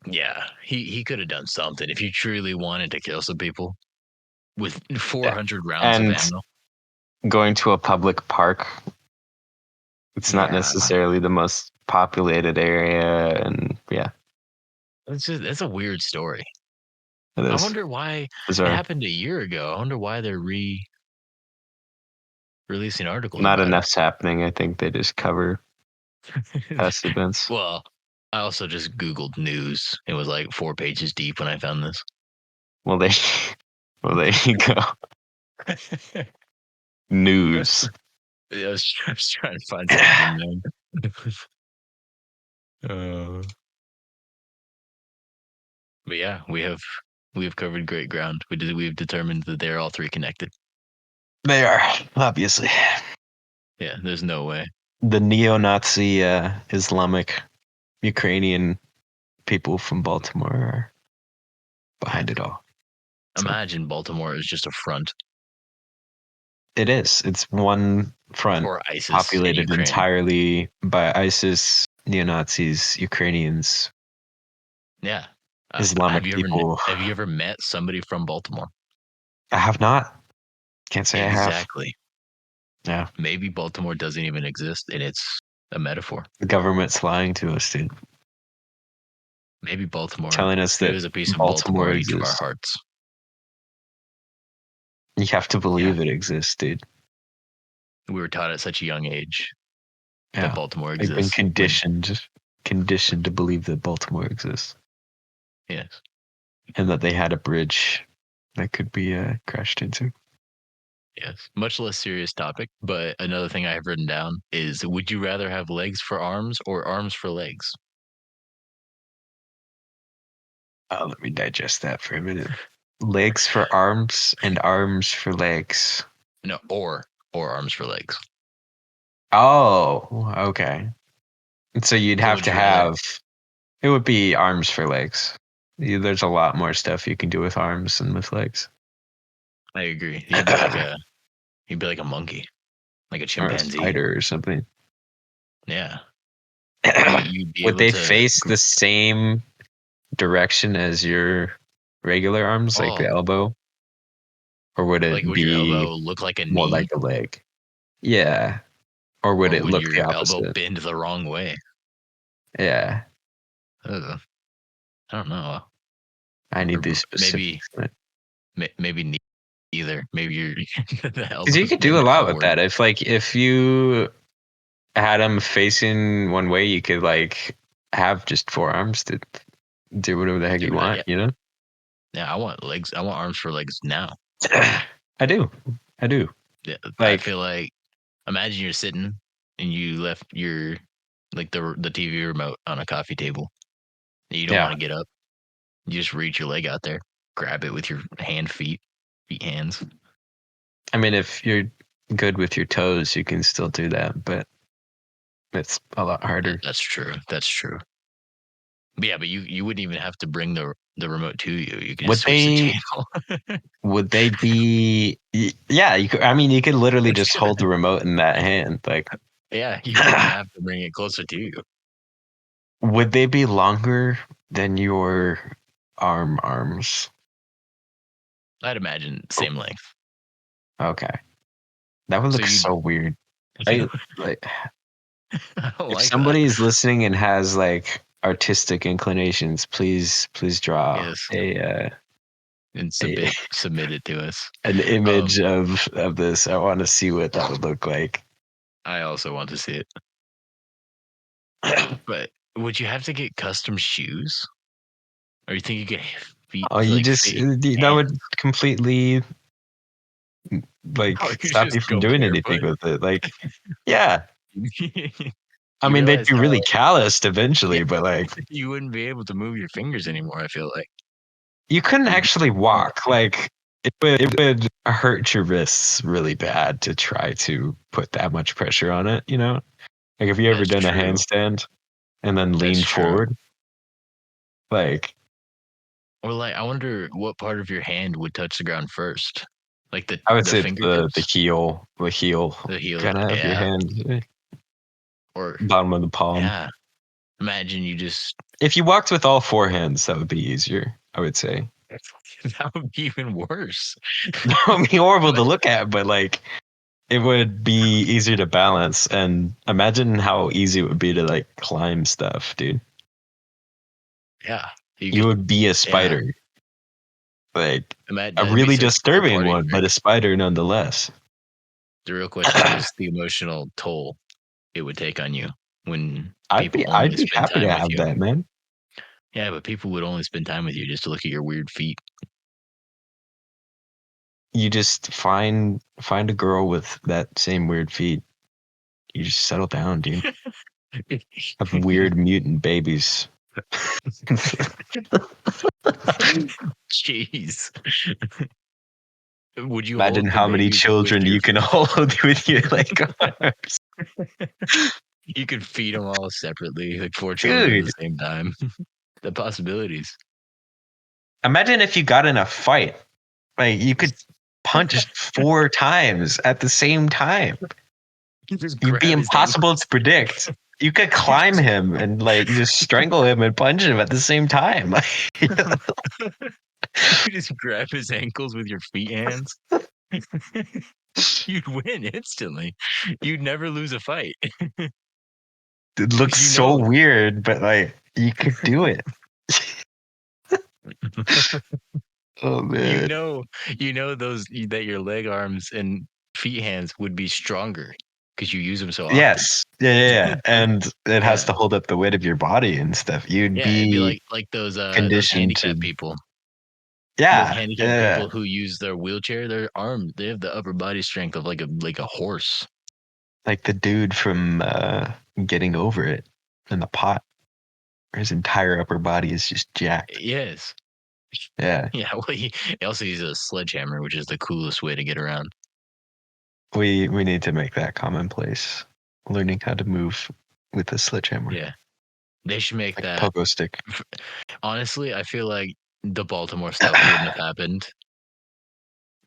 yeah, he could have done something if you truly wanted to kill some people with yeah. 400 rounds of And ammo. going to a public park, it's not Yeah, necessarily the most populated area, and yeah, that's a weird story. it I is wonder why it bizarre. happened a year ago. I wonder why they're releasing articles Not about it. enough's happening. I think they just cover past events. Well, I also just Googled news. It was like 4 pages deep when I found this. Well, they, well, there you go. News. I was trying to find something, man. uh, but yeah, we have covered great ground. We've determined that they're all three connected. They are obviously Yeah, there's no way. the neo-Nazi Islamic Ukrainian people from Baltimore are behind it all. So Imagine Baltimore is just a front it is. It's one front for ISIS in populated Ukraine. entirely by ISIS, neo-Nazis, Ukrainians, Yeah. Islamic people. Have you ever met somebody from Baltimore? I have not. Can't say I have. Exactly. Yeah. Maybe Baltimore doesn't even exist and it's a metaphor. The government's lying to us, dude. Maybe Baltimore. Telling us Maybe that there's a piece of Baltimore Baltimore in each of our exists. hearts. You have to Yeah. believe it exists, dude. We were taught at such a young age that Yeah. Baltimore I've been exists. conditioned to believe that Baltimore exists. Yes. And that they had a bridge that could be crashed into. Yes. Much less serious topic, but another thing I have written down is would you rather have legs for arms or arms for legs? Let me digest that for a minute. Legs for arms and arms for legs. No, or arms for legs. Oh, okay. So you'd So have would to you rather have, it would be arms for legs. There's a lot more stuff you can do with arms than with legs. I agree. You'd be like a monkey, like a Or a chimpanzee. spider or something. Yeah. You'd be Would able they to face the same direction as your regular arms, like the oh, elbow? Or would like it would your be elbow look like a more knee like a leg? Yeah. Or would or it would look the your elbow opposite? bend the wrong way? Yeah. Ugh, I don't know. I need these Maybe specifics. maybe neither. Maybe your the Because you elbows could do a bend lot with outward. that. If you had them facing one way, you could like have just forearms to do whatever the heck you Dude, want, you know? yeah, I want legs. I want arms for legs now. I do. I do. Yeah, I Like, feel like imagine you're sitting and you left your like the TV remote on a coffee table. And you don't yeah. want to get up. You just reach your leg out there, grab it with your feet hands. I mean, if you're good with your toes, you can still do that, but it's a lot harder. That's true. That's true. But yeah, but you wouldn't even have to bring the remote to you. You can just Would switch the they channel. would they be yeah, you could, I mean, you could literally just hold the remote in that hand. Like, Yeah, you wouldn't have to bring it closer to you. would they be longer than your arms? I'd imagine same length. Okay. That would So look you, so weird. I like I don't if like that. somebody is listening and has like artistic inclinations, please draw Yes, and a submit it to us. an image of this. I want to see what that would look like. I also want to see it. But would you have to get custom shoes, or you think you get feet Oh, you like just fit that hands? would completely Or like you stop you just from go doing anything barefoot? with it. Like, yeah, I You mean they'd realize be how really calloused yeah, eventually, but like you wouldn't be able to move your fingers anymore. I feel like you couldn't you'd be actually more. walk. Like it would hurt your wrists really bad to try to put that much pressure on it. You know, like have you ever That's done a true. handstand and then That's leaned true. forward? Like Or like, I wonder what part of your hand would touch the ground first, like I would the say the fingertips, heel the heel. kind of your Yeah. hand, Or bottom of the palm. yeah. Imagine you just If you walked with all four hands, that would be easier, I would say. that would be even worse. That would be horrible to look at, but like it would be easier to balance. And imagine how easy it would be to like climb stuff, dude. Yeah. You You could. would be a Yeah. spider, like Imagine a that'd be really such a cool disturbing part of one, your. but a spider nonetheless. The real question is the emotional toll it would take on you when I'd people be I'd only be spend happy to time with have you. that, man. Yeah, but people would only spend time with you just to look at your weird feet. You just find a girl with that same weird feet. You just settle down, dude. Have weird mutant babies. Jeez. Would you Imagine hold the how many babies with children your you can hold with your like arms. you could feed them all separately, like four children at Dude, the same time. The possibilities. imagine if you got in a fight. Like you could punch four times at the same time. You just You'd be grab his impossible ankles. to predict. You could You climb just, him and like just strangle him and punch him at the same time. you just grab his ankles with your feet hands. You'd win instantly. You'd never lose a fight. It looks Because so weird, but like you could do it. Oh you man. know, you know those that your leg arms and feet hands would be stronger because you use them so often. Yes. Yeah. And it has Yeah, to hold up the weight of your body and stuff. You'd yeah, it'd be be like those conditioned handicapped to. people. Those Yeah. handicapped Yeah. people who use their wheelchair, their arm, they have the upper body strength of like a horse. Like the dude from Getting Over It in the pot. His entire upper body is just jacked. Yes. Yeah. Yeah. Well, he also uses a sledgehammer, which is the coolest way to get around. We need to make that commonplace. Learning how to move with a sledgehammer. Yeah. They should make Like a that. pogo stick. Honestly, I feel like the Baltimore stuff wouldn't have happened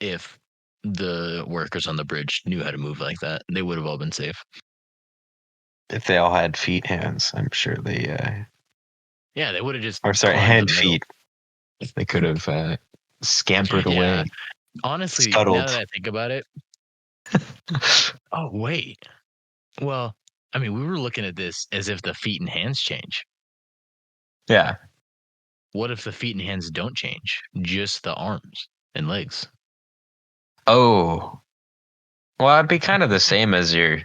if the workers on the bridge knew how to move like that. They would have all been safe. If they all had feet hands, I'm sure they Yeah, they would have just or sorry, climbed the hand middle. feet. They could have scampered Yeah. away. Honestly, now that Scuttled. I think about it, oh wait. Well, I mean, we were looking at this as if the feet and hands change. Yeah. What if the feet and hands don't change? Just the arms and legs. Oh. Well, it'd be kind of the same as your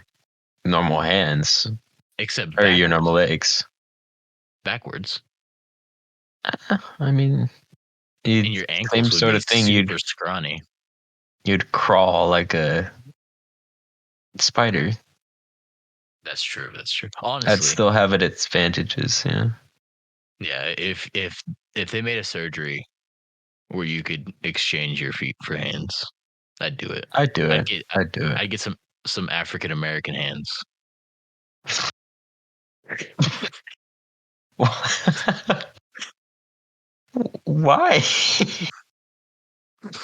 normal hands Except or your backwards. normal legs. Backwards. I mean, And you'd your same ankles would sort be of thing. super scrawny. You'd crawl like a spider. That's true. That's true. I'd Honestly, still have it its advantages. Yeah. yeah, if they made a surgery where you could exchange your feet for hands, I'd do it. I'd do I'd it. get I'd do it. I'd get some African American hands. Why?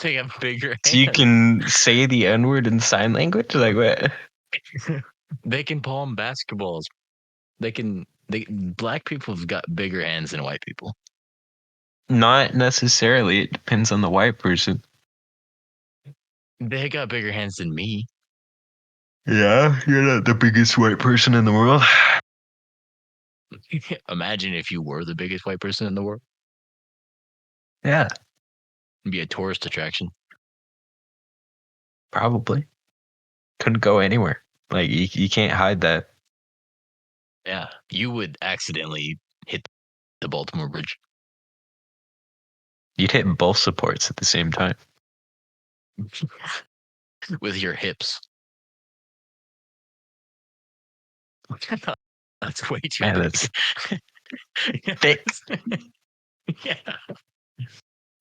They have bigger So you hands. can say the N word in sign language? Like what? They can palm basketballs. They black people have got bigger hands than white people. Not necessarily. It depends on the white person. They got bigger hands than me. Yeah, you're not the biggest white person in the world. Imagine if you were the biggest white person in the world. Yeah, It'd be a tourist attraction. probably. Couldn't go anywhere. Like you can't hide that. Yeah, you would accidentally hit the Baltimore Bridge You'd hit both supports at the same time. with your hips. That's way too Man, big. that's thick. Yeah.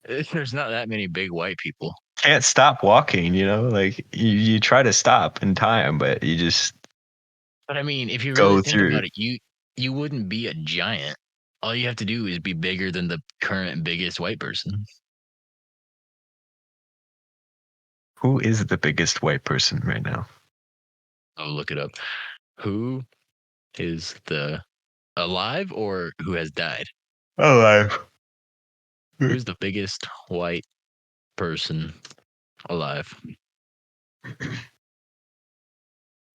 There's not that many big white people. Can't stop walking, like you try to stop in time, but you just But I mean, if you really go think through. about it, you wouldn't be a giant. All you have to do is be bigger than the current biggest white person. Who is the biggest white person right now? I'll look it up. Who is the alive or who has died? Alive. Who's the biggest white person alive?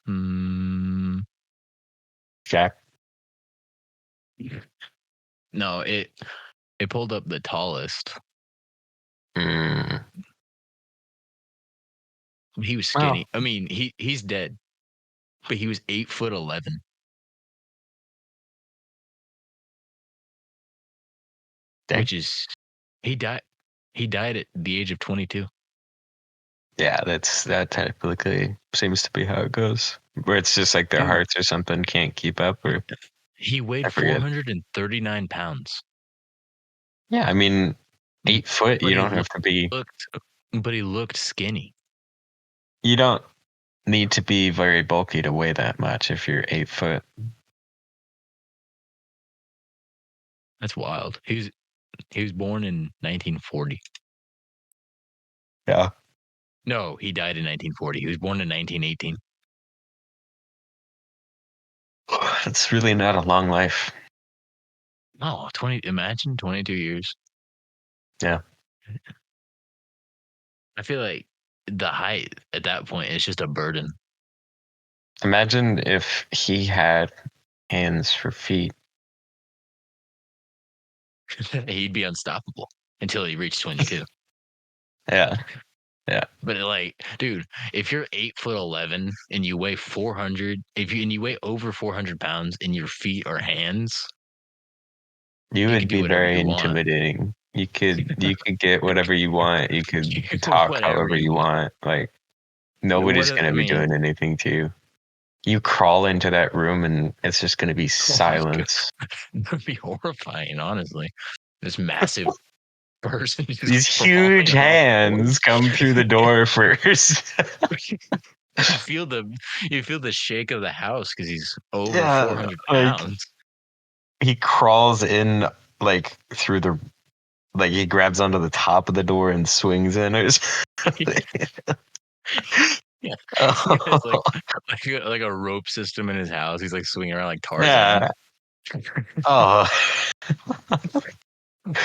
Hmm. Jack. No, it pulled up the tallest. Mm. He was Well, skinny. I mean, he's dead, but he was 8'11", dang. which is he died. He died at the age of 22. Yeah, that typically seems to be how it goes. Where it's just like their Dude, hearts or something can't keep up, or he I weighed forget. 439 pounds. Yeah, I mean, 8 foot. But You he don't have to be. looked but he looked skinny. You don't need to be very bulky to weigh that much if you're 8 foot. That's wild. He was born in 1940. Yeah, No, he died in 1940. He was born in 1918. it's really not a long life. Oh, 20, imagine 22 years. Yeah, I feel like the height at that point is just a burden. imagine if he had hands for feet. He'd be unstoppable until he reached 22. Yeah, yeah. But like, dude, if you're 8'11" and you weigh 400, and you weigh over 400 pounds and your feet are hands, You you would could do be whatever very you want. intimidating. You could get whatever you want. You could talk Whatever however you you want. want. Like What nobody's I gonna be mean, doing anything to you. You crawl into that room and it's just gonna be oh my god, silence. that'd be horrifying. Honestly, this massive person just These huge crawling on all hands fours. come through the door first. you feel the you feel the shake of the house because he's over Yeah, 400 like pounds. he crawls in like through the like he grabs onto the top of the door and swings in or something. Yeah, he has Oh, like a rope system in his house. He's like swinging around like Tarzan. yeah. Oh,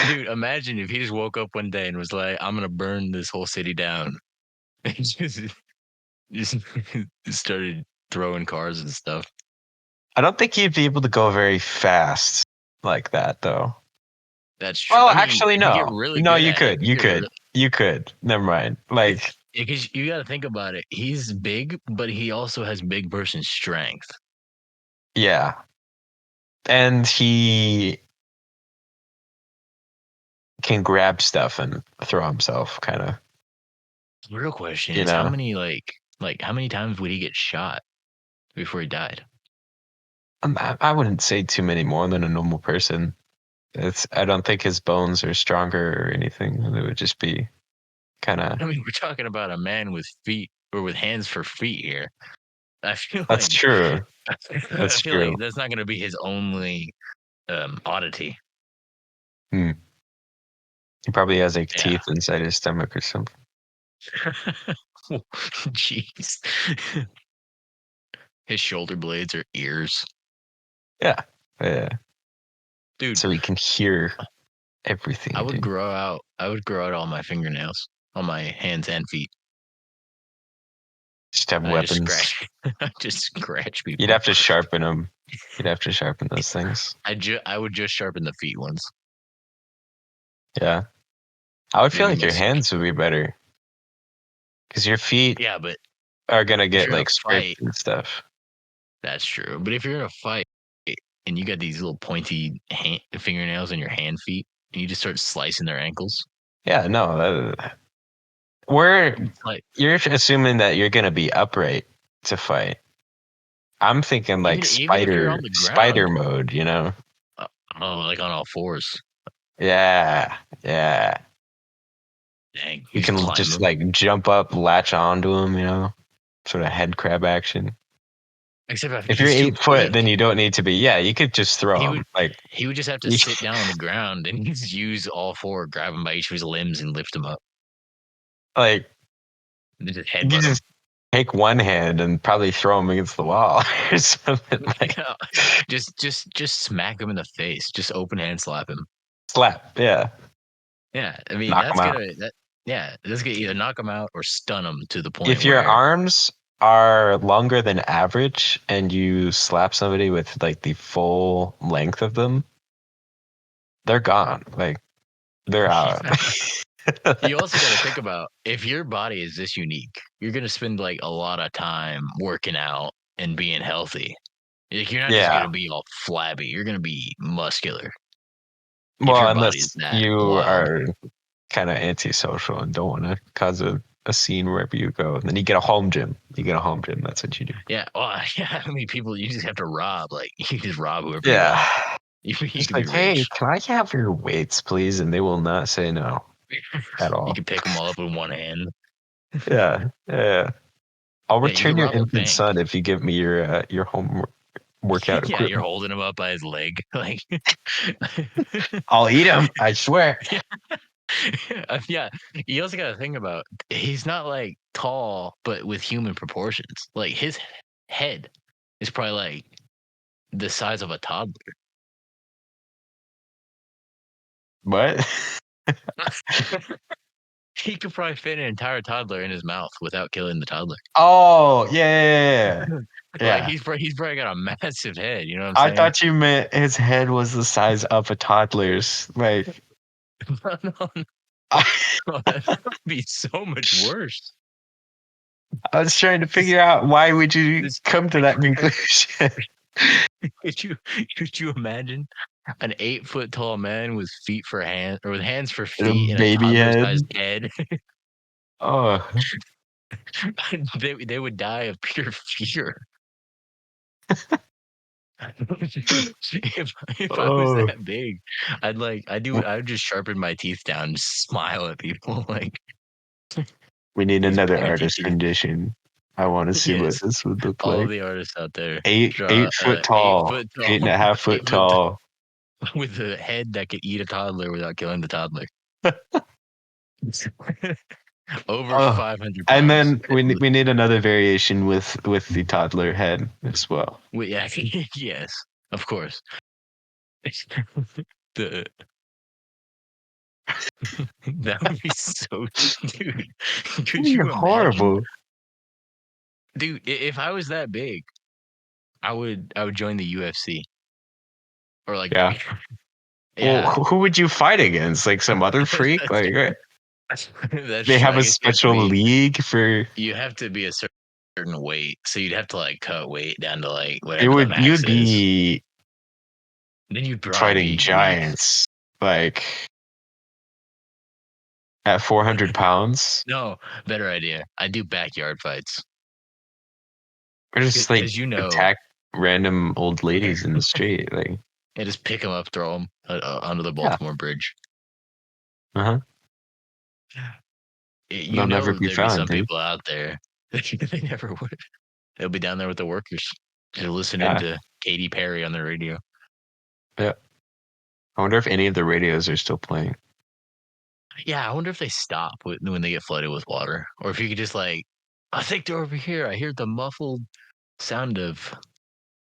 Dude, imagine if he just woke up one day and was like, "I'm gonna burn this whole city down," and just started throwing cars and stuff. I don't think you'd be able to go very fast like that, though. That's true. Well, I mean, actually, you get no. really No, good you at it. could. You could. You could. Never mind. Like, Because you got to think about it. He's big, but he also has big person strength. yeah. And he can grab stuff and throw himself, kind of, The real question you is how know. many like how many times would he get shot before he died? I wouldn't say too many more than a normal person. I don't think his bones are stronger or anything. It would just be kind of. I mean, we're talking about a man with feet or with hands for feet here. I feel That's like true. I That's feel true. like that's not going to be his only oddity. Hmm. He probably has like Yeah. teeth inside his stomach or something. Jeez. His shoulder blades are ears. Yeah. Yeah. Dude, So he can hear everything I you would do. grow out all my fingernails on my hands and feet. Just have I just weapons. scratch. I just scratch You'd people. have to sharpen them. You'd have to sharpen those things. I would just sharpen the feet ones. Yeah. I would feel Leave them like your as hands would be better. Because your feet yeah, but are going to if get you're in a like scraped fight, and stuff. that's true. But if you're in a fight and you got these little pointy fingernails in your hand feet, and you just start slicing their ankles, Yeah, no. We're it's like You're assuming that you're gonna be upright to fight. I'm thinking like even if you're on the spider ground, mode, you know? uh, oh, like on all fours, Yeah, yeah. dang, You you just can climb just them. like jump up, latch onto them, you know? Sort of head crab action. Except I think If you're he's too 8 foot, big. then you don't need to be. Yeah, you could just throw He them. would Like he would just have to you, sit down on the ground and just use all four, grab him by each of his limbs, and lift him up. like And just you could headbutt him. just take one hand and probably throw them against the wall or something like Yeah. Just smack him in the face. Just open hand slap him. slap. Yeah, Yeah, I mean knock them out. that's gonna either knock him out or stun him to the point If your where arms are longer than average and you slap somebody with like the full length of them, they're gone. Like they're out. you also got to think about if your body is this unique, you're gonna spend like a lot of time working out and being healthy. Like you're not just Yeah. gonna be all flabby. You're gonna be muscular if Well, your body is unless that you wild. are kind of antisocial and don't want to cause a scene wherever you go, then you get a home gym. You get a home gym. That's what you do. Yeah, well, yeah. I mean, people you just have to rob. Like you just rob whoever you Yeah. want. You Just can be like, hey, rich. can I have your weights, please? And they will not say no at You all. can pick them all up with one hand. Yeah. Yeah. I'll Yeah, you return can your rob a infant bank. son if you give me your home workout Yeah, you're equipment. holding him up by his leg. Like, I'll eat him. I swear. yeah, yeah. You also got to think about he's not like tall, but with human proportions. Like his head is probably like the size of a toddler. What? He could probably fit an entire toddler in his mouth without killing the toddler. Oh, yeah. Like Yeah. he's probably got a massive head. You know what I'm I saying? thought you meant his head was the size of a toddler's. Like, No, I, no, that would be so much worse. I was trying to figure out why would you This, come to that conclusion? could you imagine an 8 foot tall man with feet for hands or with hands for A feet and a baby toddler head. sized head? Oh, They would die of pure fear. if I was oh. that big, I would just sharpen my teeth down and smile at people like We need these another pointy artist teeth. rendition. I want to see what Yes, this would look all of like. the artists out there Eight draw eight foot eight tall, foot eight and tall, a half foot 8 foot tall. with a head that could eat a toddler without killing the toddler. Over Oh, 500 and pounds. then we need another variation with the toddler head as well. Yeah, yes, of course. the that would be so, dude. Could You're you imagine, horrible. dude? If I was that big, I would join the UFC or like, Yeah. Well, yeah. who would you fight against? Like some other freak? Like That's they true. have I a guess you have to special be league for a certain weight, so you'd have to like cut weight down to like it whatever the would max you'd is. be Then you'd probably fighting be weak. giants like at 400 pounds. No, better idea. I do backyard fights Or just like because attack random old ladies in the street. Like and just pick them up, throw them under the yeah. Baltimore Bridge. Uh-huh. You They'll never know, be there'd be found, some dude. people out there. They never would. They'll be down there with the workers. They're listening Yeah. to Katy Perry on the radio. Yeah. I wonder if any of the radios are still playing. Yeah, I wonder if they stop when they get flooded with water, or if you could just like, I think they're over here. I hear the muffled sound of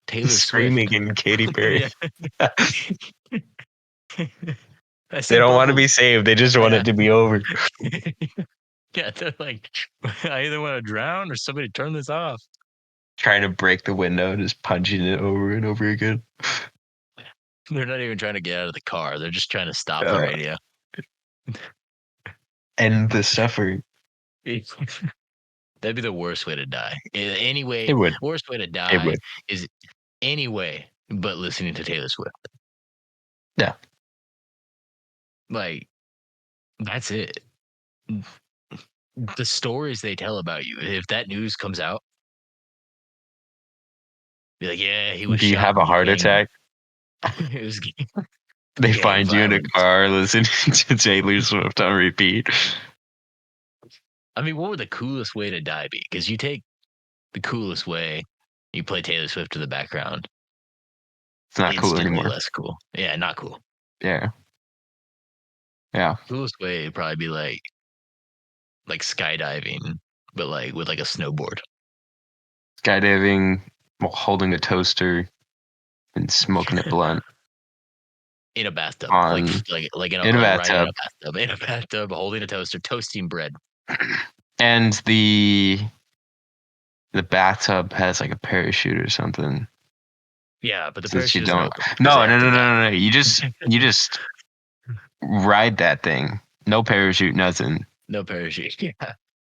Taylor Screaming Swift. in Katy Perry. Yeah, I They said don't want to bubbles. be saved. They just want Yeah. it to be over. Yeah, they're like, I either want to drown or somebody turn this off. Trying to break the window, just punching it over and over again. They're not even trying to get out of the car. They're just trying to stop the radio. End the suffering. That'd be the worst way to die. Anyway, It would. worst way to It die would. is anyway, but listening to Taylor Swift. Yeah. Like, that's it. The stories they tell about you, if that news comes out, be like, yeah, he was Do you shot have a in heart gang. attack? It was They gang find you in a violence. car listening to Taylor Swift on repeat. I mean, what would the coolest way to die be? Because you take the coolest way, you play Taylor Swift in the background. It's not cool Instantly anymore. less cool. Yeah, not cool. Yeah. Yeah. Coolest way would probably be like skydiving, but like with like a snowboard. Skydiving while holding a toaster and smoking it blunt. In a bathtub, On like in in a right bathtub. in a bathtub, holding a toaster, toasting bread. And the bathtub has like a parachute or something. Yeah, but the Since you parachute isn't don't. open. No. You just ride that thing. No parachute, nothing. No parachute. Yeah.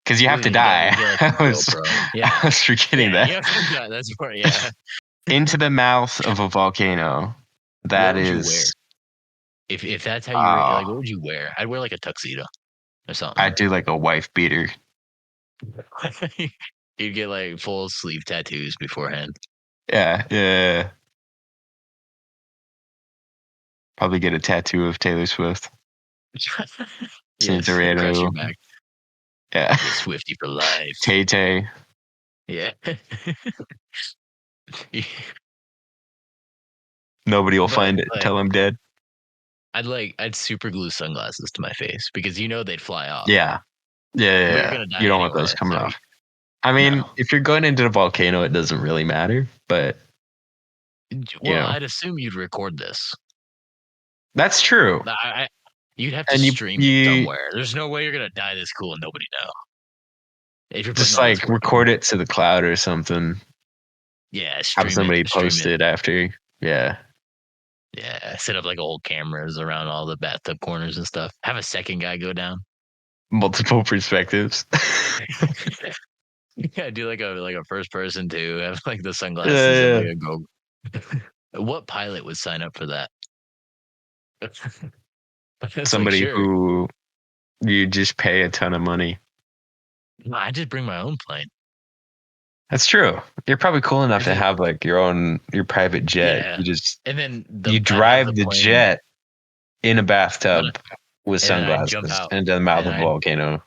Because you have to You gotta die. get like a GoPro. I Yeah. was forgetting Yeah, that. you have to die. That's part. Yeah. Into the mouth of a volcano. What That would you wear? is. If that's how you like, what would you wear? I'd wear like a tuxedo or something. I'd do like a wife beater. You'd get like full sleeve tattoos beforehand. Yeah. Probably get a tattoo of Taylor Swift. Yes, across your back. Yeah. The Swifty for life. Tay. Yeah. Nobody will But, find it like, till I'm dead. I'd super glue sunglasses to my face because you know they'd fly off. Yeah. But you're gonna die You don't want anyway. those coming So off. I mean, no. if you're going into the volcano, it doesn't really matter. But Well, I'd assume you'd record this. That's true. You'd have to And stream it you somewhere. There's no way you're gonna die this cool and nobody know. If you're putting just all this like work record in. it to the cloud or something. Yeah, Have somebody stream post it. it after. Yeah. Yeah, set up like old cameras around all the bathtub corners and stuff. Have a second guy go down. Multiple perspectives. Yeah, do like a first person too. Have like the sunglasses and Yeah. like a go. What pilot would sign up for that? It's like, Somebody sure. who you just pay a ton of money. I just bring my own plane. That's true. You're probably cool enough to If it- have like your private jet. Yeah. You just And then you I'd have drive the the plane, jet in a but bathtub with and then I'd jump sunglasses out into the mouth and of a volcano.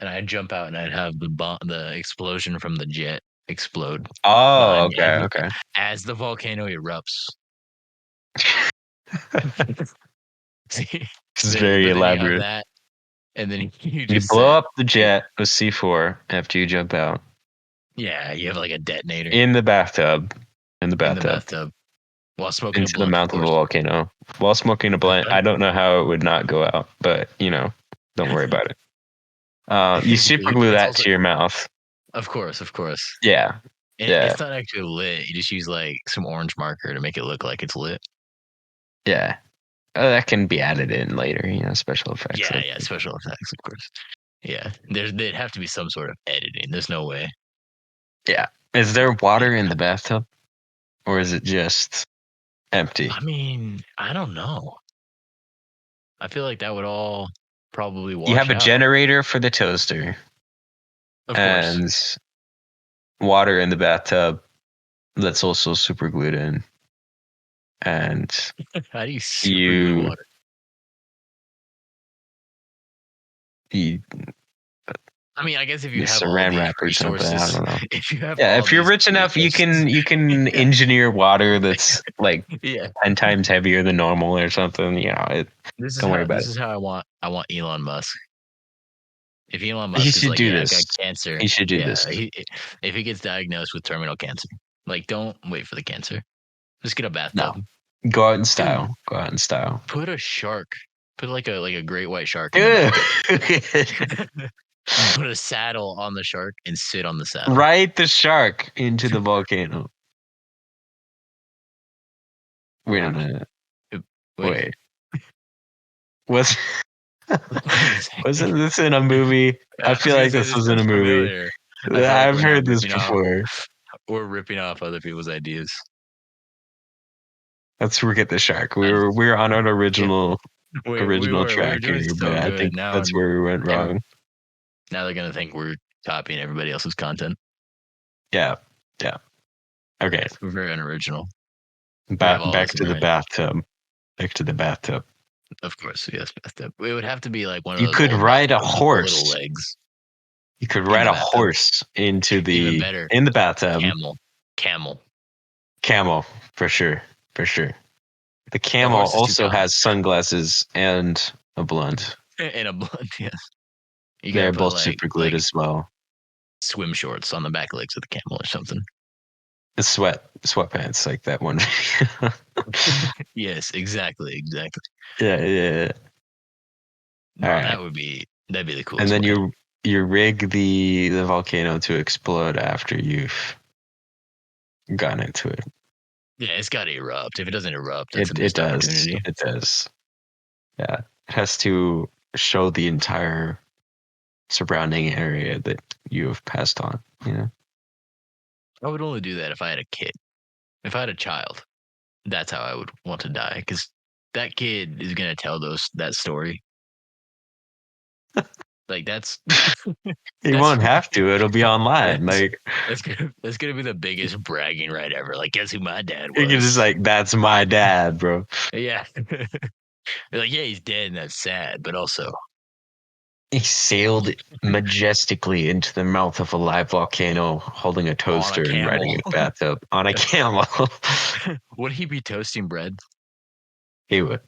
I'd jump out and I'd have the explosion from the jet explode Oh, behind me okay. as the volcano erupts. See, This is very but then you have elaborate. that, and then you You just blow set, up the jet with C4 after you jump out yeah, you have like a detonator in the bathtub. in the bathtub while smoking a Into the blunt, of mouth of a course. volcano while smoking a blunt. I don't know how it would not go out, but don't worry about it. You super glue It's that also, to your mouth. of course. Yeah. And Yeah. it's not actually lit. You just use like some orange marker to make it look like it's lit. Yeah. That can be added in later, special effects. Yeah, special effects, of course. Yeah, there'd have to be some sort of editing. There's no way. Yeah. Is there water in the bathtub? Or is it just empty? I mean, I don't know. I feel like that would all probably wash You have a out. generator for the toaster. Of and course. Water in the bathtub that's also super glued in. And How do you super glue water? I mean, I guess if you have all saran these wrap or something, I resources, don't know. if you have If you're rich enough, you can engineer water that's like 10 times heavier than normal or something. Don't worry about this it. is how I want Elon Musk. If Elon He Musk is should like, do yeah, this. I've got cancer. He should do this. If he gets diagnosed with terminal cancer, like, don't wait for the cancer. Just get a bathtub. No. Go out in style. Put a shark. Put like a great white shark in Ew. the bathtub. Put a saddle on the shark and sit on the saddle. Ride the shark into the volcano. Wait a minute. Wait. Wasn't this in a movie? I feel like this was in a movie. Familiar. I feel like I've we're heard not this ripping off. before. We're ripping off other people's ideas. Let's forget the shark. We're on an original we were track doing here, so but I good. think Now that's where we went wrong. Now they're gonna think we're copying everybody else's content. Yeah. Okay. We're very unoriginal. Back to the bathtub. Back to the bathtub. Of course, yes, bathtub. It would have to be like one of You those. could old ride a bathtubs with the horse. Little legs. You could ride a horse into Even better. in the bathtub. Camel, for sure. The camel also has sunglasses and a blunt. And a blunt, yes. They're both super glued as well. Swim shorts on the back legs of the camel or something. The sweatpants, like that one. Yes, exactly. Yeah. No, that'd be the coolest. And then you rig the volcano to explode after you've gone into it. Yeah, it's got to erupt. If it doesn't erupt, that's a missed does. opportunity. It does. Yeah, it has to show the entire surrounding area that you have passed on. You know, I would only do that if I had a kid. If I had a child, that's how I would want to die, because that kid is gonna tell that story. Like that's. You won't have to. It'll be online. Like that's gonna be the biggest bragging right ever. Like, guess who my dad was? You can just like, that's my dad, bro. Yeah. They're like, yeah, he's dead, and that's sad, but also he sailed majestically into the mouth of a live volcano, holding a toaster and riding a bathtub on a camel. Would he be toasting bread? He would.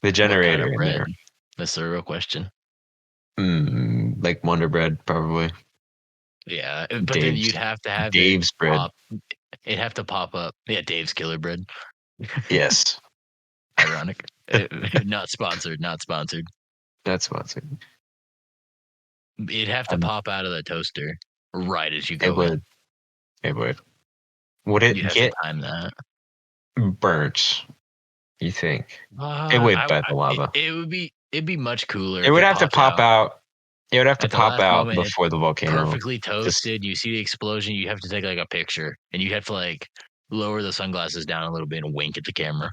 The generator in there. That's the real question. Like Wonder Bread, probably. Yeah, but then you'd have to have Dave's bread. It'd have to pop up. Yeah, Dave's Killer Bread. Yes. Ironic. Not sponsored. That's sponsored. It'd have to pop out of the toaster right as you go in. It would. Would it get time that burnt? You think? It would by the lava. It'd be much cooler. It would have to pop out. It would have to pop out before the volcano. Perfectly toasted. You see the explosion. You have to take like a picture, and you have to like lower the sunglasses down a little bit and wink at the camera.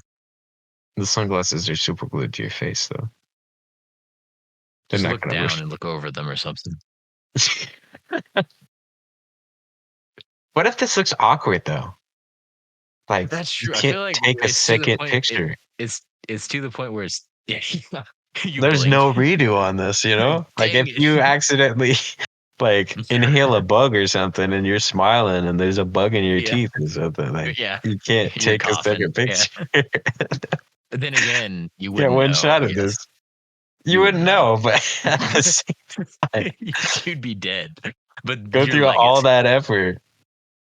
The sunglasses are super glued to your face, though. Just look down and look over them or something. What if this looks awkward, though? Like, that's true. You can't take a second picture. It's to the point where it's there's no redo on this, you know? Like if you accidentally like inhale a bug or something and you're smiling and there's a bug in your teeth or something, like you can't take a second picture. Then again, you wouldn't get one shot of this. You wouldn't know, but at the same time, you'd be dead. But go through all that effort.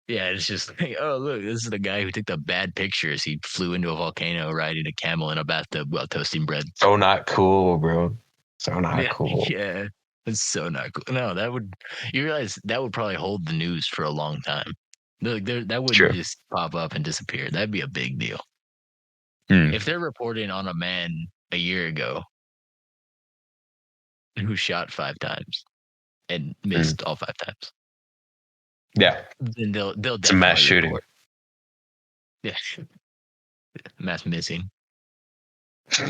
Yeah, it's just like, oh, look, this is the guy who took the bad pictures. He flew into a volcano riding a camel in a bathtub while toasting bread. So not cool, bro. So not cool. Yeah, it's so not cool. No, you realize that would probably hold the news for a long time. That wouldn't just pop up and disappear. That'd be a big deal. If they're reporting on a man a year ago who shot 5 times and missed all 5 times. Yeah. Then they'll definitely it's a mass shooting. Report. Yeah. Mass missing. It's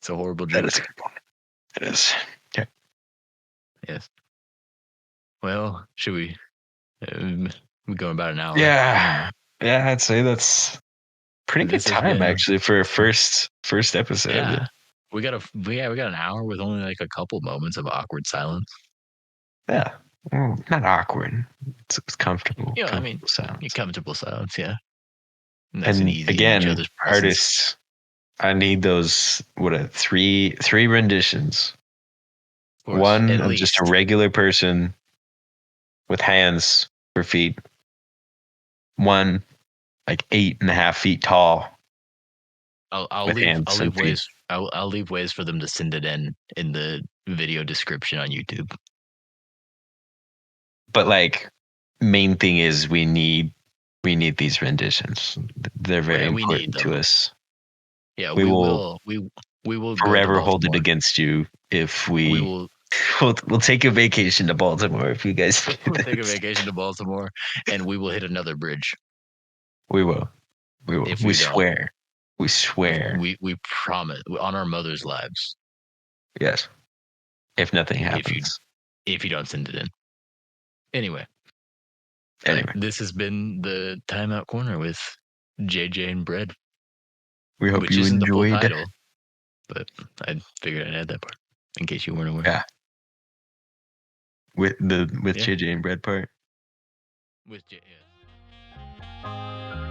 a horrible joke. That is a good one. It is. Okay. Yes. Well, should we? We're going about an hour. Yeah. I'd say that's pretty good time actually for a first episode. Yeah. We got an hour with only like a couple moments of awkward silence. Yeah. Not awkward. It's comfortable. Yeah, comfortable silence. Comfortable silence, yeah. Nice and easy again, artists, I need those 3 renditions. One of just a regular person with hands for feet. One like 8.5 feet tall I'll with leave hands and feet. I'll leave ways for them to send it in the video description on YouTube. But like, main thing is we need these renditions. They're very Yeah, we need important to them. us. Yeah, We will we will go to forever hold it Baltimore. against you if We we will we'll take a vacation to Baltimore if you guys do we'll take a this. vacation to Baltimore, and we will hit another bridge. We will. We will. If We you don't, swear. We swear. we promise on our mother's lives. Yes. If nothing If happens. you don't send it in. Anyway, Anyway, this has been the Timeout Corner with JJ and Bred, we hope which you isn't the full enjoyed. title, but I figured I'd add that part in case you weren't aware. Yeah. With Yeah. JJ and Bred part. With J. Yeah.